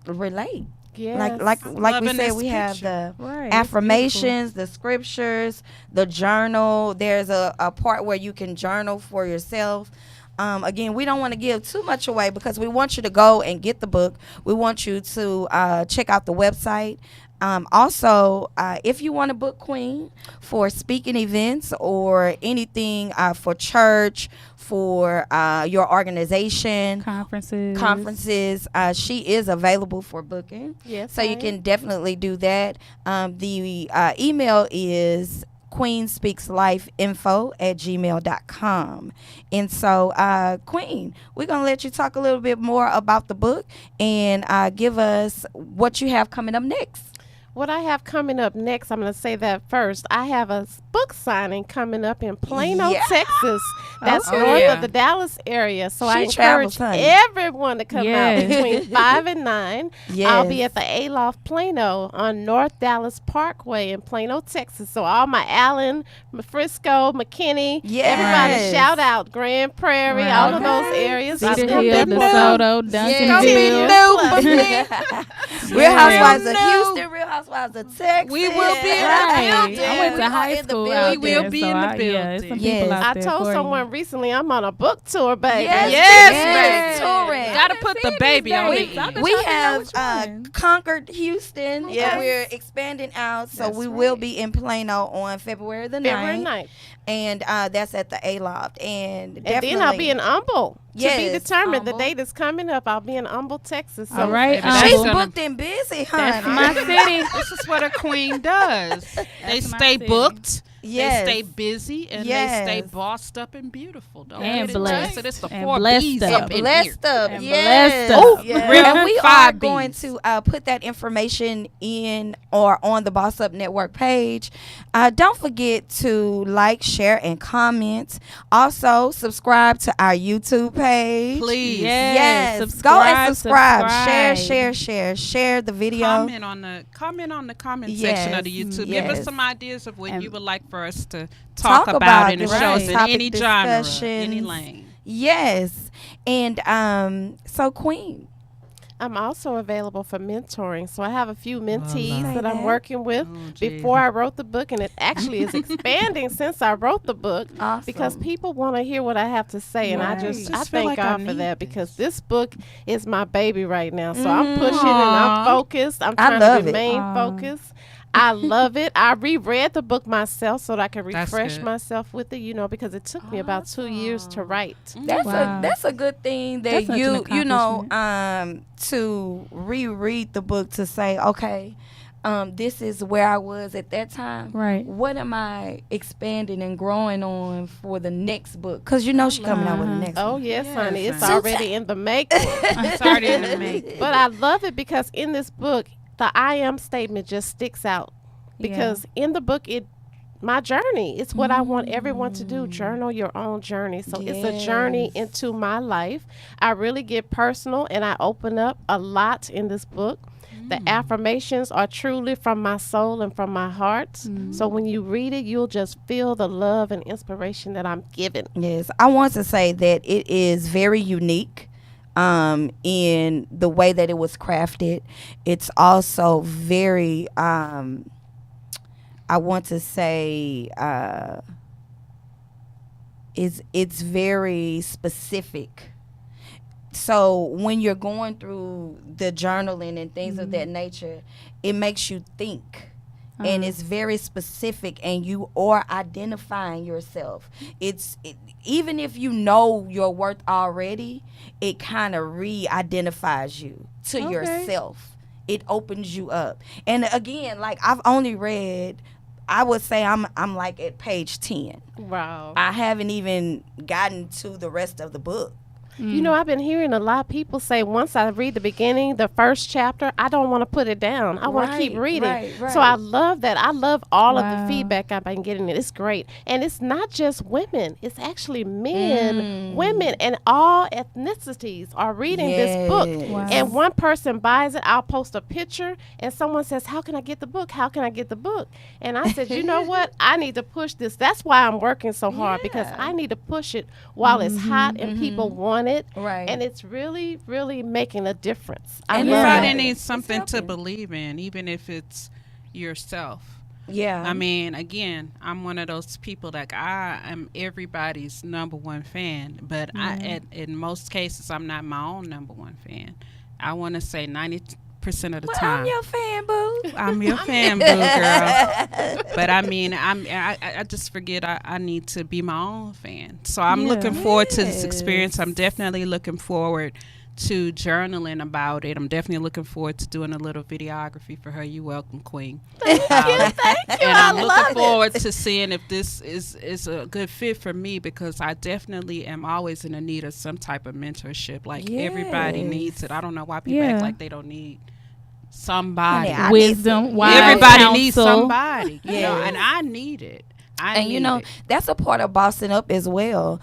[SPEAKER 1] relate.
[SPEAKER 4] Yes.
[SPEAKER 1] Like we
[SPEAKER 2] Loving
[SPEAKER 1] said,
[SPEAKER 2] this
[SPEAKER 1] we have
[SPEAKER 2] picture.
[SPEAKER 1] the
[SPEAKER 3] Right. it's
[SPEAKER 1] affirmations, the scriptures, the journal. There's a part where you can journal for yourself. Again, we don't want to give too much away because we want you to go and get the book. We want you to check out the website. Also, if you want to book Queen for speaking events or anything for church, for your organization, conferences, she is available for booking.
[SPEAKER 4] Yes,
[SPEAKER 1] So
[SPEAKER 4] I
[SPEAKER 1] you
[SPEAKER 4] am.
[SPEAKER 1] can definitely do that. The email is queenspeaksLifeInfo@gmail.com. And so, Queen, we're going to let you talk a little bit more about the book and give us what you have coming up next.
[SPEAKER 4] What I have coming up next, I'm going to say that first. I have a book signing coming up in Plano,
[SPEAKER 1] Yeah.
[SPEAKER 4] Texas. That's
[SPEAKER 3] Okay.
[SPEAKER 4] north
[SPEAKER 2] Yeah.
[SPEAKER 4] of the Dallas area. So I
[SPEAKER 1] She travels,
[SPEAKER 4] encourage
[SPEAKER 1] honey.
[SPEAKER 4] everyone to come
[SPEAKER 3] Yes.
[SPEAKER 4] out between 5 and 9.
[SPEAKER 1] Yes.
[SPEAKER 4] I'll be at the Aloft Plano on North Dallas Parkway in Plano, Texas. So all my Allen, Frisco, McKinney,
[SPEAKER 1] Yes.
[SPEAKER 4] everybody shout out Grand Prairie,
[SPEAKER 3] Right.
[SPEAKER 4] all of those
[SPEAKER 1] Okay.
[SPEAKER 4] areas. I'll
[SPEAKER 3] Cedar
[SPEAKER 4] be
[SPEAKER 3] Hill,
[SPEAKER 4] there for them.
[SPEAKER 3] DeSoto,
[SPEAKER 1] Yeah.
[SPEAKER 3] Duncanville.
[SPEAKER 1] Real Housewives of
[SPEAKER 2] No.
[SPEAKER 1] Houston, Real Housewives of Texas.
[SPEAKER 2] We will be in the
[SPEAKER 3] Right.
[SPEAKER 2] building.
[SPEAKER 3] I went
[SPEAKER 1] We
[SPEAKER 3] to
[SPEAKER 1] are
[SPEAKER 3] high
[SPEAKER 1] in the
[SPEAKER 3] school
[SPEAKER 1] building.
[SPEAKER 3] out
[SPEAKER 2] We will
[SPEAKER 3] there,
[SPEAKER 2] be
[SPEAKER 3] so
[SPEAKER 2] in the
[SPEAKER 3] Yeah, it's some
[SPEAKER 2] building.
[SPEAKER 3] people
[SPEAKER 1] Yes.
[SPEAKER 3] out
[SPEAKER 4] I
[SPEAKER 3] there.
[SPEAKER 4] told
[SPEAKER 3] Courtney.
[SPEAKER 4] someone recently I'm on a book tour, baby.
[SPEAKER 1] Yes,
[SPEAKER 2] Yes,
[SPEAKER 1] touring.
[SPEAKER 2] Gotta put the baby on
[SPEAKER 3] days.
[SPEAKER 2] the
[SPEAKER 3] I
[SPEAKER 2] E.
[SPEAKER 3] bet
[SPEAKER 1] We
[SPEAKER 3] y'all know
[SPEAKER 1] have
[SPEAKER 3] which one.
[SPEAKER 1] conquered Houston.
[SPEAKER 4] Yes.
[SPEAKER 1] We're expanding out, so
[SPEAKER 4] That's
[SPEAKER 1] we
[SPEAKER 4] right.
[SPEAKER 1] will be in Plano on February the 9th.
[SPEAKER 4] February 9th.
[SPEAKER 1] And that's at the Aloft. And
[SPEAKER 4] And
[SPEAKER 1] definitely,
[SPEAKER 4] then I'll be in Humble. To be
[SPEAKER 1] Yes,
[SPEAKER 4] determined.
[SPEAKER 1] Humble.
[SPEAKER 4] The date is coming up. I'll be in Humble, Texas. So
[SPEAKER 3] All right.
[SPEAKER 2] Baby, that's
[SPEAKER 1] She's
[SPEAKER 2] gonna-
[SPEAKER 1] booked and busy,
[SPEAKER 3] That's
[SPEAKER 1] honey.
[SPEAKER 3] my city.
[SPEAKER 2] This is what a queen does. They
[SPEAKER 3] my
[SPEAKER 2] stay
[SPEAKER 3] city.
[SPEAKER 2] booked.
[SPEAKER 1] Yes.
[SPEAKER 2] They stay busy and
[SPEAKER 1] Yes.
[SPEAKER 2] they stay bossed up and beautiful. Don't
[SPEAKER 3] And
[SPEAKER 2] get it
[SPEAKER 3] blessed.
[SPEAKER 2] twisted. It's the
[SPEAKER 3] And
[SPEAKER 2] 4
[SPEAKER 3] blessed
[SPEAKER 2] B's
[SPEAKER 3] up.
[SPEAKER 2] up
[SPEAKER 1] And
[SPEAKER 2] in
[SPEAKER 1] blessed
[SPEAKER 2] here.
[SPEAKER 1] up,
[SPEAKER 3] And
[SPEAKER 1] yes.
[SPEAKER 3] blessed up.
[SPEAKER 1] Yes.
[SPEAKER 2] Real
[SPEAKER 1] And we are
[SPEAKER 2] 5
[SPEAKER 1] going
[SPEAKER 2] Bs.
[SPEAKER 1] to put that information in or on the Boss Up Network page. Don't forget to like, share, and comment. Also, subscribe to our YouTube page.
[SPEAKER 2] Please.
[SPEAKER 1] Yes, go and subscribe. Share the video.
[SPEAKER 2] Comment on the comment section of the
[SPEAKER 1] Yes,
[SPEAKER 2] YouTube. Give us
[SPEAKER 1] yes.
[SPEAKER 2] some ideas of what
[SPEAKER 3] And
[SPEAKER 2] you would like for us to
[SPEAKER 1] Talk
[SPEAKER 2] talk
[SPEAKER 1] about
[SPEAKER 2] about in the
[SPEAKER 1] it,
[SPEAKER 2] shows
[SPEAKER 1] right.
[SPEAKER 2] in
[SPEAKER 1] Topic
[SPEAKER 2] any genre, any
[SPEAKER 1] discussions.
[SPEAKER 2] lane.
[SPEAKER 1] Yes, and so Queen.
[SPEAKER 4] I'm also available for mentoring. So I have a few mentees
[SPEAKER 1] Say
[SPEAKER 4] that I'm
[SPEAKER 1] that.
[SPEAKER 4] working with
[SPEAKER 2] Oh, gee.
[SPEAKER 4] before I wrote the book. And it actually is expanding since I wrote the book.
[SPEAKER 1] Awesome.
[SPEAKER 4] Because people want to hear what I have to say. And I
[SPEAKER 1] Right.
[SPEAKER 4] just
[SPEAKER 2] Just
[SPEAKER 4] I
[SPEAKER 2] feel
[SPEAKER 4] thank
[SPEAKER 2] like I
[SPEAKER 4] God for
[SPEAKER 2] need
[SPEAKER 4] that
[SPEAKER 2] this.
[SPEAKER 4] because this book is my baby right now. So
[SPEAKER 1] Mhm.
[SPEAKER 4] I'm pushing and I'm
[SPEAKER 2] Aw.
[SPEAKER 4] focused. I'm
[SPEAKER 1] I
[SPEAKER 4] trying
[SPEAKER 1] love
[SPEAKER 4] to
[SPEAKER 1] it.
[SPEAKER 4] remain
[SPEAKER 3] Aw.
[SPEAKER 4] focused. I love it. I reread the book myself so that I can
[SPEAKER 2] That's
[SPEAKER 4] refresh
[SPEAKER 2] good.
[SPEAKER 4] myself with it, because it took me about 2 years to write.
[SPEAKER 1] That's
[SPEAKER 3] Wow.
[SPEAKER 1] a good thing that
[SPEAKER 3] That's such an
[SPEAKER 1] you know
[SPEAKER 3] accomplishment.
[SPEAKER 1] to reread the book to say, okay, this is where I was at that time.
[SPEAKER 3] Right.
[SPEAKER 1] What am I expanding and growing on for the next book? Because she's coming out with the next
[SPEAKER 4] Oh
[SPEAKER 1] one.
[SPEAKER 4] yes,
[SPEAKER 2] Yes,
[SPEAKER 4] honey, it's
[SPEAKER 2] honey.
[SPEAKER 4] already in the making.
[SPEAKER 2] It's already in the making.
[SPEAKER 4] But I love it because in this book, the I am statement just sticks out. Because in the book, my journey, it's what I want everyone to do. Journal your own journey. So it's a journey
[SPEAKER 1] Yes.
[SPEAKER 4] into my life. I really get personal and I open up a lot in this book. The affirmations are truly from my soul and from my heart. So when you read it, you'll just feel the love and inspiration that I'm giving.
[SPEAKER 1] Yes, I want to say that it is very unique in the way that it was crafted. It's also very, I want to say, it's very specific. So when you're going through the journaling and things of that nature, it makes you think. And it's very specific, and you are identifying yourself. Even if you know your worth already, it kind of re-identifies you to yourself. It opens you up. And again, like I've only read, I would say I'm like at page 10.
[SPEAKER 4] Wow.
[SPEAKER 1] I haven't even gotten to the rest of the book.
[SPEAKER 4] You know, I've been hearing a lot of people say once I read the beginning, the first chapter, I don't want to put it down. I want to keep reading.
[SPEAKER 1] Right.
[SPEAKER 4] So I love that. I love all of the feedback I've been getting. It's great. And it's not just women. It's actually men, women, and all ethnicities are reading this book.
[SPEAKER 1] Wow.
[SPEAKER 4] And one person buys it. I'll post a picture, and someone says, how can I get the book? How can I get the book? And I said, you know what? I need to push this. That's why I'm working so hard, because I need to push it while it's hot and people want it.
[SPEAKER 1] Right.
[SPEAKER 4] And it's really, really making a difference.
[SPEAKER 1] And
[SPEAKER 2] Everybody needs something to believe in, even if it's yourself.
[SPEAKER 1] Yeah.
[SPEAKER 2] I mean, again, I'm one of those people that I am everybody's number one fan, but in most cases, I'm not my own number one fan. I want to say 90% of the time.
[SPEAKER 1] I'm your fan, boo.
[SPEAKER 2] I'm your fan, boo, girl. But I mean, I just forget I need to be my own fan. So I'm looking forward to this experience. I'm definitely looking forward to journaling about it. I'm definitely looking forward to doing a little videography for her. You welcome, Queen.
[SPEAKER 4] Thank you.
[SPEAKER 2] And I'm looking forward to seeing if this is a good fit for me, because I definitely am always in the need of some type of mentorship. Like everybody needs it. I don't know why people act like they don't need somebody.
[SPEAKER 1] Honey,
[SPEAKER 3] Wisdom, wise
[SPEAKER 2] Everybody
[SPEAKER 3] counsel.
[SPEAKER 2] needs somebody, you know, and I need it.
[SPEAKER 1] And you know, that's a part of bossing up as well.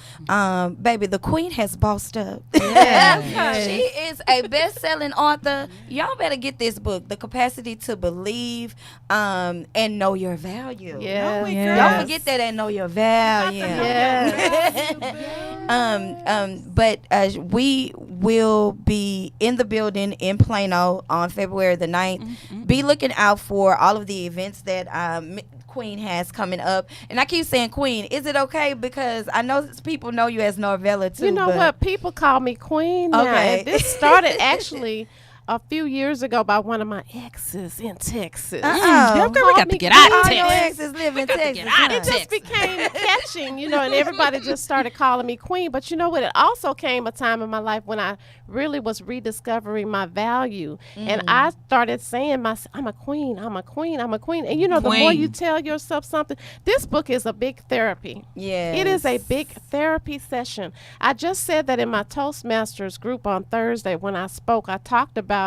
[SPEAKER 1] Baby, the Queen has bossed up.
[SPEAKER 2] Yes.
[SPEAKER 1] She is a best-selling author. Y'all better get this book, The Capacity to Believe and Know Your Value. Don't forget that and know your value. But we will be in the building in Plano on February the 9th. Be looking out for all of the events that Queen has coming up. And I keep saying Queen. Is it okay? Because I know people know you as Norvella too.
[SPEAKER 4] You know what? People call me Queen now.
[SPEAKER 1] Okay.
[SPEAKER 4] And this started actually a few years ago by one of my exes in Texas.
[SPEAKER 2] We got to get out of
[SPEAKER 1] All your
[SPEAKER 2] Texas.
[SPEAKER 1] exes live in Texas.
[SPEAKER 4] It just became catching, you know, and everybody just started calling me Queen. But you know what? It also came a time in my life when I really was rediscovering my value. And I started saying, I'm a queen, I'm a queen, I'm a queen. And you know, the more you tell yourself something, this book is a big therapy.
[SPEAKER 1] Yeah.
[SPEAKER 4] It is a big therapy session. I just said that in my Toastmasters group on Thursday when I spoke. I talked about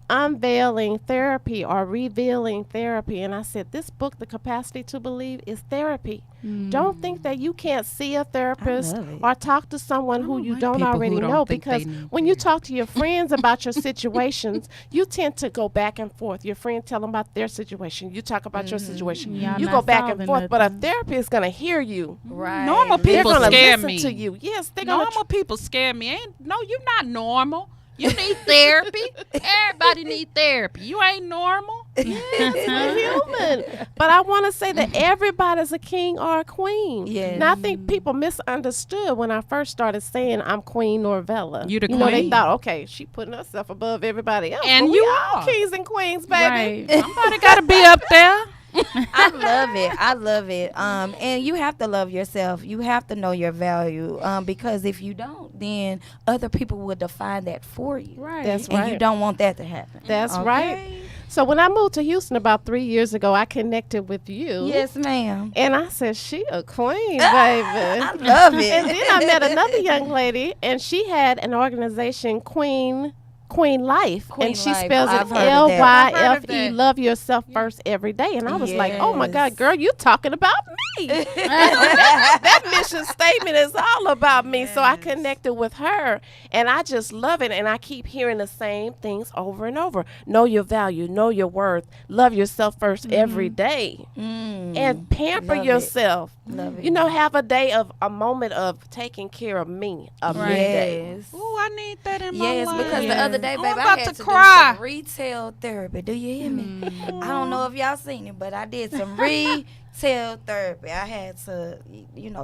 [SPEAKER 4] unveiling therapy or revealing therapy, and I said this book, The Capacity to Believe, is therapy. Don't think that you can't see a therapist or talk to someone who you don't already know, because when you talk to your friends about your situations, you tend to go back and forth. Your friend tell them about their situation, you talk about your situation, you go back and forth, but a therapist is going to hear you.
[SPEAKER 1] Right.
[SPEAKER 2] Normal people
[SPEAKER 4] They're
[SPEAKER 2] scare
[SPEAKER 4] listen
[SPEAKER 2] me.
[SPEAKER 4] to you. Yes, they're
[SPEAKER 2] Normal people scare me. No, you're not normal. You need therapy. Everybody need therapy. You ain't normal.
[SPEAKER 4] human. But I want to say that everybody's a king or a queen.
[SPEAKER 1] Yes.
[SPEAKER 4] Now I think people misunderstood when I first started saying I'm Queen Norvella.
[SPEAKER 2] You the
[SPEAKER 4] know, they
[SPEAKER 2] queen.
[SPEAKER 4] thought, okay, she putting herself above everybody else.
[SPEAKER 2] And
[SPEAKER 4] but
[SPEAKER 2] you
[SPEAKER 4] we all
[SPEAKER 2] are.
[SPEAKER 4] kings and queens, baby.
[SPEAKER 3] Right.
[SPEAKER 2] Somebody got to be up there.
[SPEAKER 1] I love it. I love it. And you have to love yourself. You have to know your value. Because if you don't, then other people will define that for you.
[SPEAKER 3] Right.
[SPEAKER 4] That's
[SPEAKER 1] And
[SPEAKER 4] right.
[SPEAKER 1] you don't want that to happen.
[SPEAKER 4] That's
[SPEAKER 1] Okay?
[SPEAKER 4] right. So when I moved to Houston about 3 years ago, I connected with you.
[SPEAKER 1] Yes, ma'am.
[SPEAKER 4] And I said, she a queen, baby.
[SPEAKER 1] I love
[SPEAKER 4] And
[SPEAKER 1] it.
[SPEAKER 4] then I met another young lady, and she had an organization, Queen Life,
[SPEAKER 1] Queen
[SPEAKER 4] and she
[SPEAKER 1] Life.
[SPEAKER 4] spells
[SPEAKER 1] I've
[SPEAKER 4] it
[SPEAKER 1] heard of that.
[SPEAKER 2] I've heard of
[SPEAKER 4] LYFE.
[SPEAKER 2] that.
[SPEAKER 4] Love yourself first every day. And I was like, oh my
[SPEAKER 1] Yes.
[SPEAKER 4] God, girl, you talking about me? that mission statement is all about me. So I connected with her, and I just love it. And I keep hearing the same things over and over. Know your value, know your worth, love yourself first every day, and pamper
[SPEAKER 1] Love it.
[SPEAKER 4] yourself.
[SPEAKER 1] Love it.
[SPEAKER 4] You know, have a moment of taking care of me, a me day.
[SPEAKER 1] Yes.
[SPEAKER 2] Oh, I need that in my
[SPEAKER 1] Yes,
[SPEAKER 2] life.
[SPEAKER 1] because the other day,
[SPEAKER 2] Oh,
[SPEAKER 1] baby,
[SPEAKER 2] I'm
[SPEAKER 1] I
[SPEAKER 2] about
[SPEAKER 1] had
[SPEAKER 2] to
[SPEAKER 1] to
[SPEAKER 2] cry.
[SPEAKER 1] do some retail therapy. Do you hear me? I don't know if y'all seen it, but I did some retail therapy. I had to,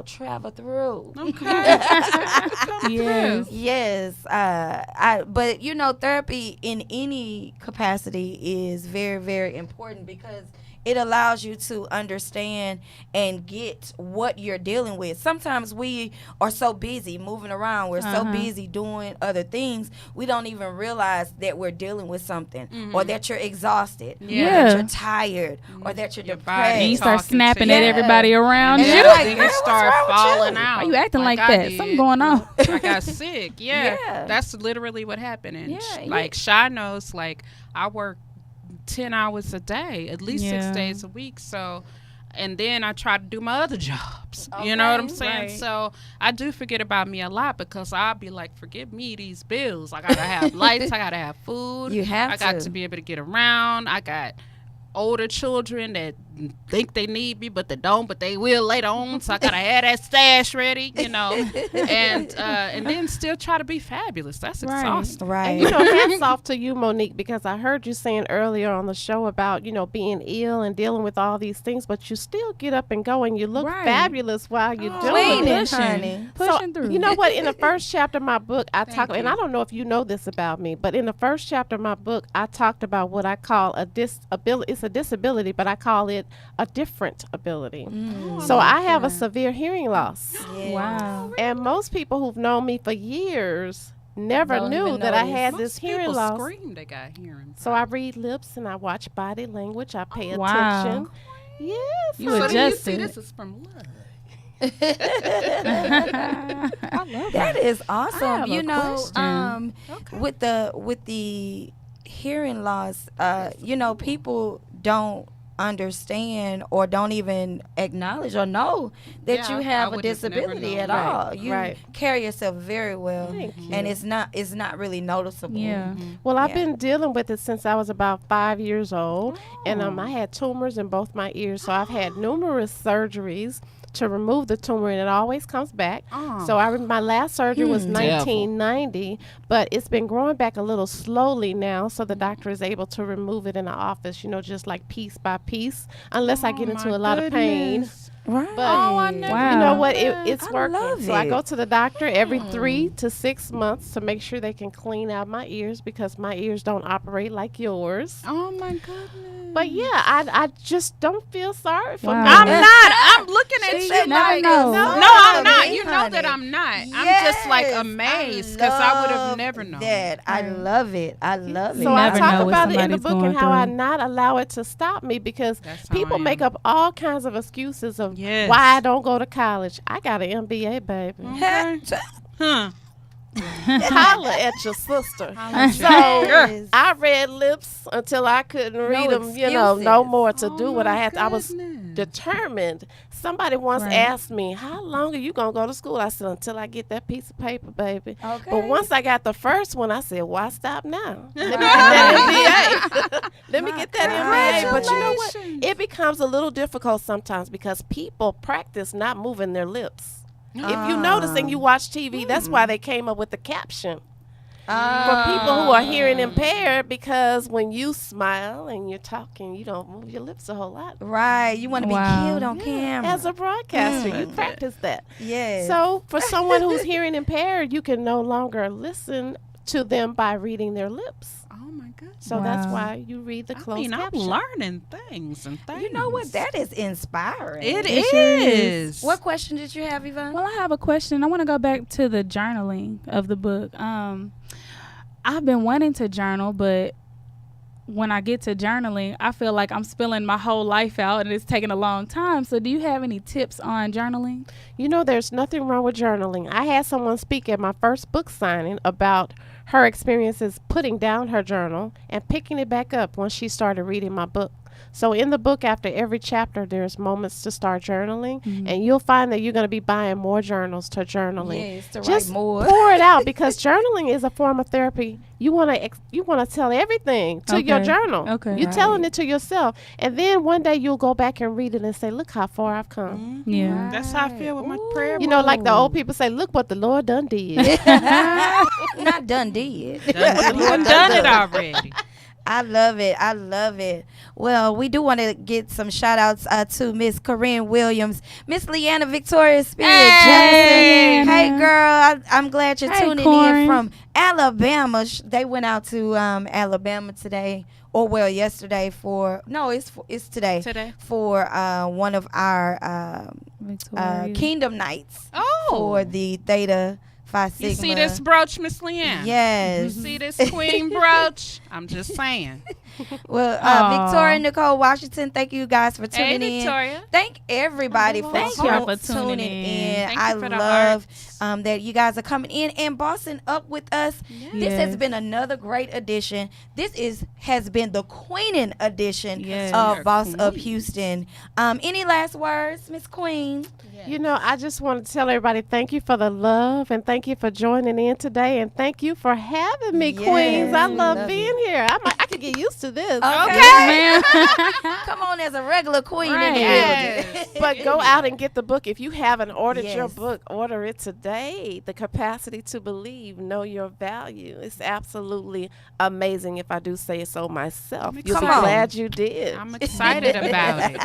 [SPEAKER 1] travel through.
[SPEAKER 2] Okay.
[SPEAKER 3] Yes.
[SPEAKER 1] Yes, but therapy in any capacity is very, very important because it allows you to understand and get what you're dealing with. Sometimes we are so busy moving around, we're so busy doing other things, we don't even realize that we're dealing with something, or that you're exhausted, or
[SPEAKER 3] Yeah.
[SPEAKER 1] that you're tired, or that you're
[SPEAKER 2] Your
[SPEAKER 1] depressed.
[SPEAKER 2] body
[SPEAKER 3] And you start
[SPEAKER 2] talking to
[SPEAKER 3] snapping
[SPEAKER 2] you.
[SPEAKER 3] at everybody around
[SPEAKER 1] And
[SPEAKER 3] you.
[SPEAKER 1] they're like,
[SPEAKER 2] Then
[SPEAKER 1] "Girl,
[SPEAKER 2] you
[SPEAKER 1] what's
[SPEAKER 2] start
[SPEAKER 1] wrong with
[SPEAKER 2] falling
[SPEAKER 1] you?
[SPEAKER 2] out.
[SPEAKER 3] Why you acting like
[SPEAKER 2] I
[SPEAKER 3] that?
[SPEAKER 2] did.
[SPEAKER 3] Something going on.
[SPEAKER 2] I got sick. Yeah.
[SPEAKER 1] Yeah.
[SPEAKER 2] That's literally what happened. And
[SPEAKER 1] Yeah,
[SPEAKER 2] like Shy knows, like I work 10 hours a day, at least 6
[SPEAKER 3] Yeah.
[SPEAKER 2] days a week. So, and then I try to do my other jobs. You know what I'm
[SPEAKER 1] Okay,
[SPEAKER 2] saying?
[SPEAKER 3] right.
[SPEAKER 2] So I do forget about me a lot because I'll be like, forgive me these bills. I gotta have lights. I gotta have food.
[SPEAKER 1] You have
[SPEAKER 2] I got
[SPEAKER 1] to.
[SPEAKER 2] to be able to get around. I got older children that think they need me, but they don't, but they will later on. So I gotta have that stash ready, and then still try to be fabulous. That's
[SPEAKER 3] Right.
[SPEAKER 2] exhausting.
[SPEAKER 1] Right.
[SPEAKER 4] And hats off to you, Monique, because I heard you saying earlier on the show about, being ill and dealing with all these things, but you still get up and go and you look
[SPEAKER 3] Right.
[SPEAKER 4] fabulous while you're doing
[SPEAKER 1] Queenin,
[SPEAKER 4] it.
[SPEAKER 3] Pushing.
[SPEAKER 1] honey.
[SPEAKER 3] Pushing through.
[SPEAKER 4] You know what? In the first chapter of my book, I talk,
[SPEAKER 2] Thank
[SPEAKER 4] and
[SPEAKER 2] you.
[SPEAKER 4] I don't know if you know this about me, but in the first chapter of my book, I talked about what I call a disability. It's a disability, but I call it a different ability. So I have a severe hearing loss.
[SPEAKER 3] Wow.
[SPEAKER 4] And most people who've known me for years never
[SPEAKER 1] Don't
[SPEAKER 4] knew
[SPEAKER 1] even
[SPEAKER 4] that I
[SPEAKER 1] notice.
[SPEAKER 4] had
[SPEAKER 2] Most
[SPEAKER 4] this hearing
[SPEAKER 2] people
[SPEAKER 4] loss.
[SPEAKER 2] scream they got hearing.
[SPEAKER 4] So I read lips and I watch body language. I pay
[SPEAKER 3] Wow.
[SPEAKER 4] attention. Yes.
[SPEAKER 3] You
[SPEAKER 2] So do you
[SPEAKER 3] adjusted.
[SPEAKER 2] see this is from love?
[SPEAKER 3] I love
[SPEAKER 1] That is
[SPEAKER 3] I
[SPEAKER 1] awesome.
[SPEAKER 3] have a question.
[SPEAKER 2] Okay.
[SPEAKER 1] With the hearing loss, people don't understand or don't even acknowledge or know that
[SPEAKER 2] Yeah,
[SPEAKER 1] you
[SPEAKER 2] I
[SPEAKER 1] have a
[SPEAKER 2] would have never
[SPEAKER 1] disability
[SPEAKER 2] known.
[SPEAKER 1] at
[SPEAKER 4] Right,
[SPEAKER 1] all. You
[SPEAKER 4] right.
[SPEAKER 1] carry yourself very well,
[SPEAKER 4] Thank you.
[SPEAKER 1] and it's not really noticeable.
[SPEAKER 3] Yeah.
[SPEAKER 4] Well, I've
[SPEAKER 1] Yeah.
[SPEAKER 4] been dealing with it since I was about 5 years old, and I had tumors in both my ears. So I've had numerous surgeries to remove the tumor, and it always comes back.
[SPEAKER 2] Oh.
[SPEAKER 4] So my last surgery was
[SPEAKER 2] Devil.
[SPEAKER 4] 1990, but it's been growing back a little slowly now. So the doctor is able to remove it in the office, just like piece by piece, unless I get into a lot of pain.
[SPEAKER 1] Right.
[SPEAKER 4] But
[SPEAKER 2] I never
[SPEAKER 3] Wow.
[SPEAKER 4] you know what? It's
[SPEAKER 1] I
[SPEAKER 4] working.
[SPEAKER 1] love
[SPEAKER 4] So I
[SPEAKER 1] it.
[SPEAKER 4] go to the doctor every 3 to 6 months to make sure they can clean out my ears because my ears don't operate like yours.
[SPEAKER 2] Oh my goodness.
[SPEAKER 4] But yeah, I just don't feel sorry for
[SPEAKER 3] Wow.
[SPEAKER 4] me.
[SPEAKER 2] I'm not. I'm looking at
[SPEAKER 3] See,
[SPEAKER 2] you
[SPEAKER 3] you never
[SPEAKER 2] like
[SPEAKER 3] know.
[SPEAKER 2] No, I'm not.
[SPEAKER 1] honey.
[SPEAKER 2] You know that I'm not. I'm just like
[SPEAKER 1] Yes,
[SPEAKER 2] amazed because I would have
[SPEAKER 1] love
[SPEAKER 2] never known.
[SPEAKER 1] that. I love it. I love it.
[SPEAKER 4] So I
[SPEAKER 3] never
[SPEAKER 4] talk
[SPEAKER 3] know what
[SPEAKER 4] about it in the
[SPEAKER 3] somebody's
[SPEAKER 4] book and
[SPEAKER 3] going
[SPEAKER 4] how I
[SPEAKER 3] through.
[SPEAKER 4] not allow it to stop me because
[SPEAKER 2] That's how
[SPEAKER 4] people
[SPEAKER 2] I
[SPEAKER 4] make
[SPEAKER 2] am.
[SPEAKER 4] up all kinds of excuses of
[SPEAKER 2] Yes.
[SPEAKER 4] why I don't go to college. I got an MBA, baby.
[SPEAKER 2] Okay. Huh.
[SPEAKER 4] Holla at your sister.
[SPEAKER 2] Yes.
[SPEAKER 4] So I read lips until I couldn't read them, no
[SPEAKER 1] excuses.
[SPEAKER 4] more to
[SPEAKER 2] Oh
[SPEAKER 4] do what I
[SPEAKER 2] my
[SPEAKER 4] had. I was
[SPEAKER 2] goodness.
[SPEAKER 4] determined. Somebody once
[SPEAKER 3] Right.
[SPEAKER 4] asked me, how long are you going to go to school? I said, until I get that piece of paper, baby.
[SPEAKER 1] Okay.
[SPEAKER 4] But once I got the first one, I said, why stop now? Let me get that MBA. Let me
[SPEAKER 1] My
[SPEAKER 4] get that MBA. But you know what?
[SPEAKER 2] Congratulations.
[SPEAKER 4] It becomes a little difficult sometimes because people practice not moving their lips. If you notice and you watch TV, that's why they came up with the caption. For people who are hearing impaired, because when you smile and you're talking, you don't move your lips a whole lot.
[SPEAKER 1] Right. You want to
[SPEAKER 3] Wow.
[SPEAKER 1] be cute on camera.
[SPEAKER 4] As a broadcaster, you practice that.
[SPEAKER 1] yes.
[SPEAKER 4] So for someone who's hearing impaired, you can no longer listen to them by reading their lips.
[SPEAKER 2] Oh my goodness.
[SPEAKER 4] So that's
[SPEAKER 3] Wow.
[SPEAKER 4] why you read the
[SPEAKER 2] I
[SPEAKER 4] closed
[SPEAKER 2] mean, I'm
[SPEAKER 4] caption.
[SPEAKER 2] learning things and things.
[SPEAKER 1] you know what? That is inspiring.
[SPEAKER 2] It
[SPEAKER 3] It sure
[SPEAKER 2] is.
[SPEAKER 1] What question did you have, Yvonne?
[SPEAKER 3] Well, I have a question. I want to go back to the journaling of the book. I've been wanting to journal, but when I get to journaling, I feel like I'm spilling my whole life out and it's taking a long time. So do you have any tips on journaling?
[SPEAKER 4] You know, there's nothing wrong with journaling. I had someone speak at my first book signing about her experiences putting down her journal and picking it back up once she started reading my book. So in the book, after every chapter, there's moments to start journaling,
[SPEAKER 3] Mm-hmm.
[SPEAKER 4] and you'll find that you're going to be buying more journals to journaling.
[SPEAKER 1] Yes, to
[SPEAKER 4] Just
[SPEAKER 1] write more.
[SPEAKER 4] pour it out, because journaling is a form of therapy. You want to tell everything to your
[SPEAKER 3] Okay.
[SPEAKER 4] journal.
[SPEAKER 3] Okay.
[SPEAKER 4] You're telling it to yourself, and then one day you'll go back and read it and say, "Look how far I've come."
[SPEAKER 3] Yeah.
[SPEAKER 2] That's how I feel with my prayer.
[SPEAKER 4] You know, like the old people say, "Look what the Lord done did."
[SPEAKER 1] Not done did.
[SPEAKER 2] Done it already.
[SPEAKER 1] I love it. I love it. Well, we do want to get some shout outs to Miss Corinne Williams, Miss Leanna Victoria Spirit
[SPEAKER 2] Hey!
[SPEAKER 1] Jackson. Hey, girl. I'm glad you're
[SPEAKER 3] Hey,
[SPEAKER 1] tuning
[SPEAKER 3] Corinne.
[SPEAKER 1] in from Alabama. They went out to Alabama today, or well, yesterday it's today.
[SPEAKER 2] Today.
[SPEAKER 1] For one of our
[SPEAKER 3] Victoria.
[SPEAKER 1] Kingdom Nights
[SPEAKER 2] Oh.
[SPEAKER 1] for the Theta Phi Sigma.
[SPEAKER 2] You see this brooch, Miss Leanne?
[SPEAKER 1] Yes.
[SPEAKER 2] You see this queen brooch? I'm just saying.
[SPEAKER 1] Well,
[SPEAKER 3] Aw.
[SPEAKER 1] Victoria Nicole Washington, thank you guys for
[SPEAKER 2] Hey,
[SPEAKER 1] tuning in.
[SPEAKER 2] Victoria.
[SPEAKER 1] Thank everybody for
[SPEAKER 3] Thank y'all for tuning in.
[SPEAKER 2] Thank
[SPEAKER 1] I
[SPEAKER 2] you for the
[SPEAKER 1] love
[SPEAKER 2] hearts.
[SPEAKER 1] that you guys are coming in and bossing up with us. This has
[SPEAKER 3] Yes.
[SPEAKER 1] been another great edition. Has been the Queenin edition
[SPEAKER 3] Yes.
[SPEAKER 1] of
[SPEAKER 2] You're
[SPEAKER 1] Boss
[SPEAKER 2] queen.
[SPEAKER 1] Up Houston. Any last words, Miss Queen?
[SPEAKER 4] You know, I just want to tell everybody thank you for the love, and thank you for joining in today, and thank you for having me,
[SPEAKER 1] Yes,
[SPEAKER 4] Queens. I
[SPEAKER 1] we
[SPEAKER 4] love
[SPEAKER 1] love
[SPEAKER 4] being here. I could get used to this.
[SPEAKER 1] Okay. Come on as a regular queen in the
[SPEAKER 3] Right.
[SPEAKER 1] building.
[SPEAKER 4] But go out and get the book. If you haven't ordered your
[SPEAKER 1] Yes.
[SPEAKER 4] book, order it today. The Capacity to Believe, Know Your Value. It's absolutely amazing, if I do say so myself. You'll be
[SPEAKER 1] Come on.
[SPEAKER 4] glad you did.
[SPEAKER 2] I'm excited about it.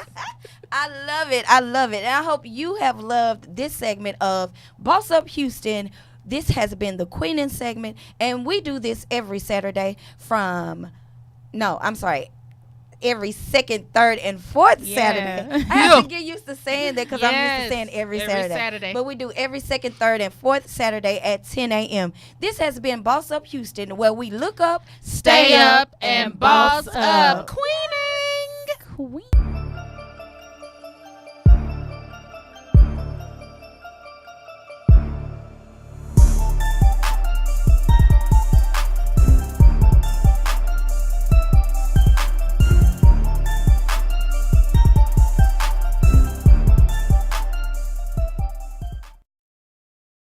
[SPEAKER 1] I love it. I love it. And I hope you have loved this segment of Boss Up Houston. This has been the Queenin segment, and we do this every Saturday every second, third, and fourth
[SPEAKER 3] Yeah.
[SPEAKER 1] Saturday. I have to get used to saying that because I'm used
[SPEAKER 2] Yes,
[SPEAKER 1] to saying every
[SPEAKER 2] every
[SPEAKER 1] Saturday.
[SPEAKER 2] Saturday.
[SPEAKER 1] But we do every second, third, and fourth Saturday at 10 a.m. This has been Boss Up Houston, where we look up,
[SPEAKER 2] Stay up and boss up.
[SPEAKER 1] Queening.
[SPEAKER 3] Queen.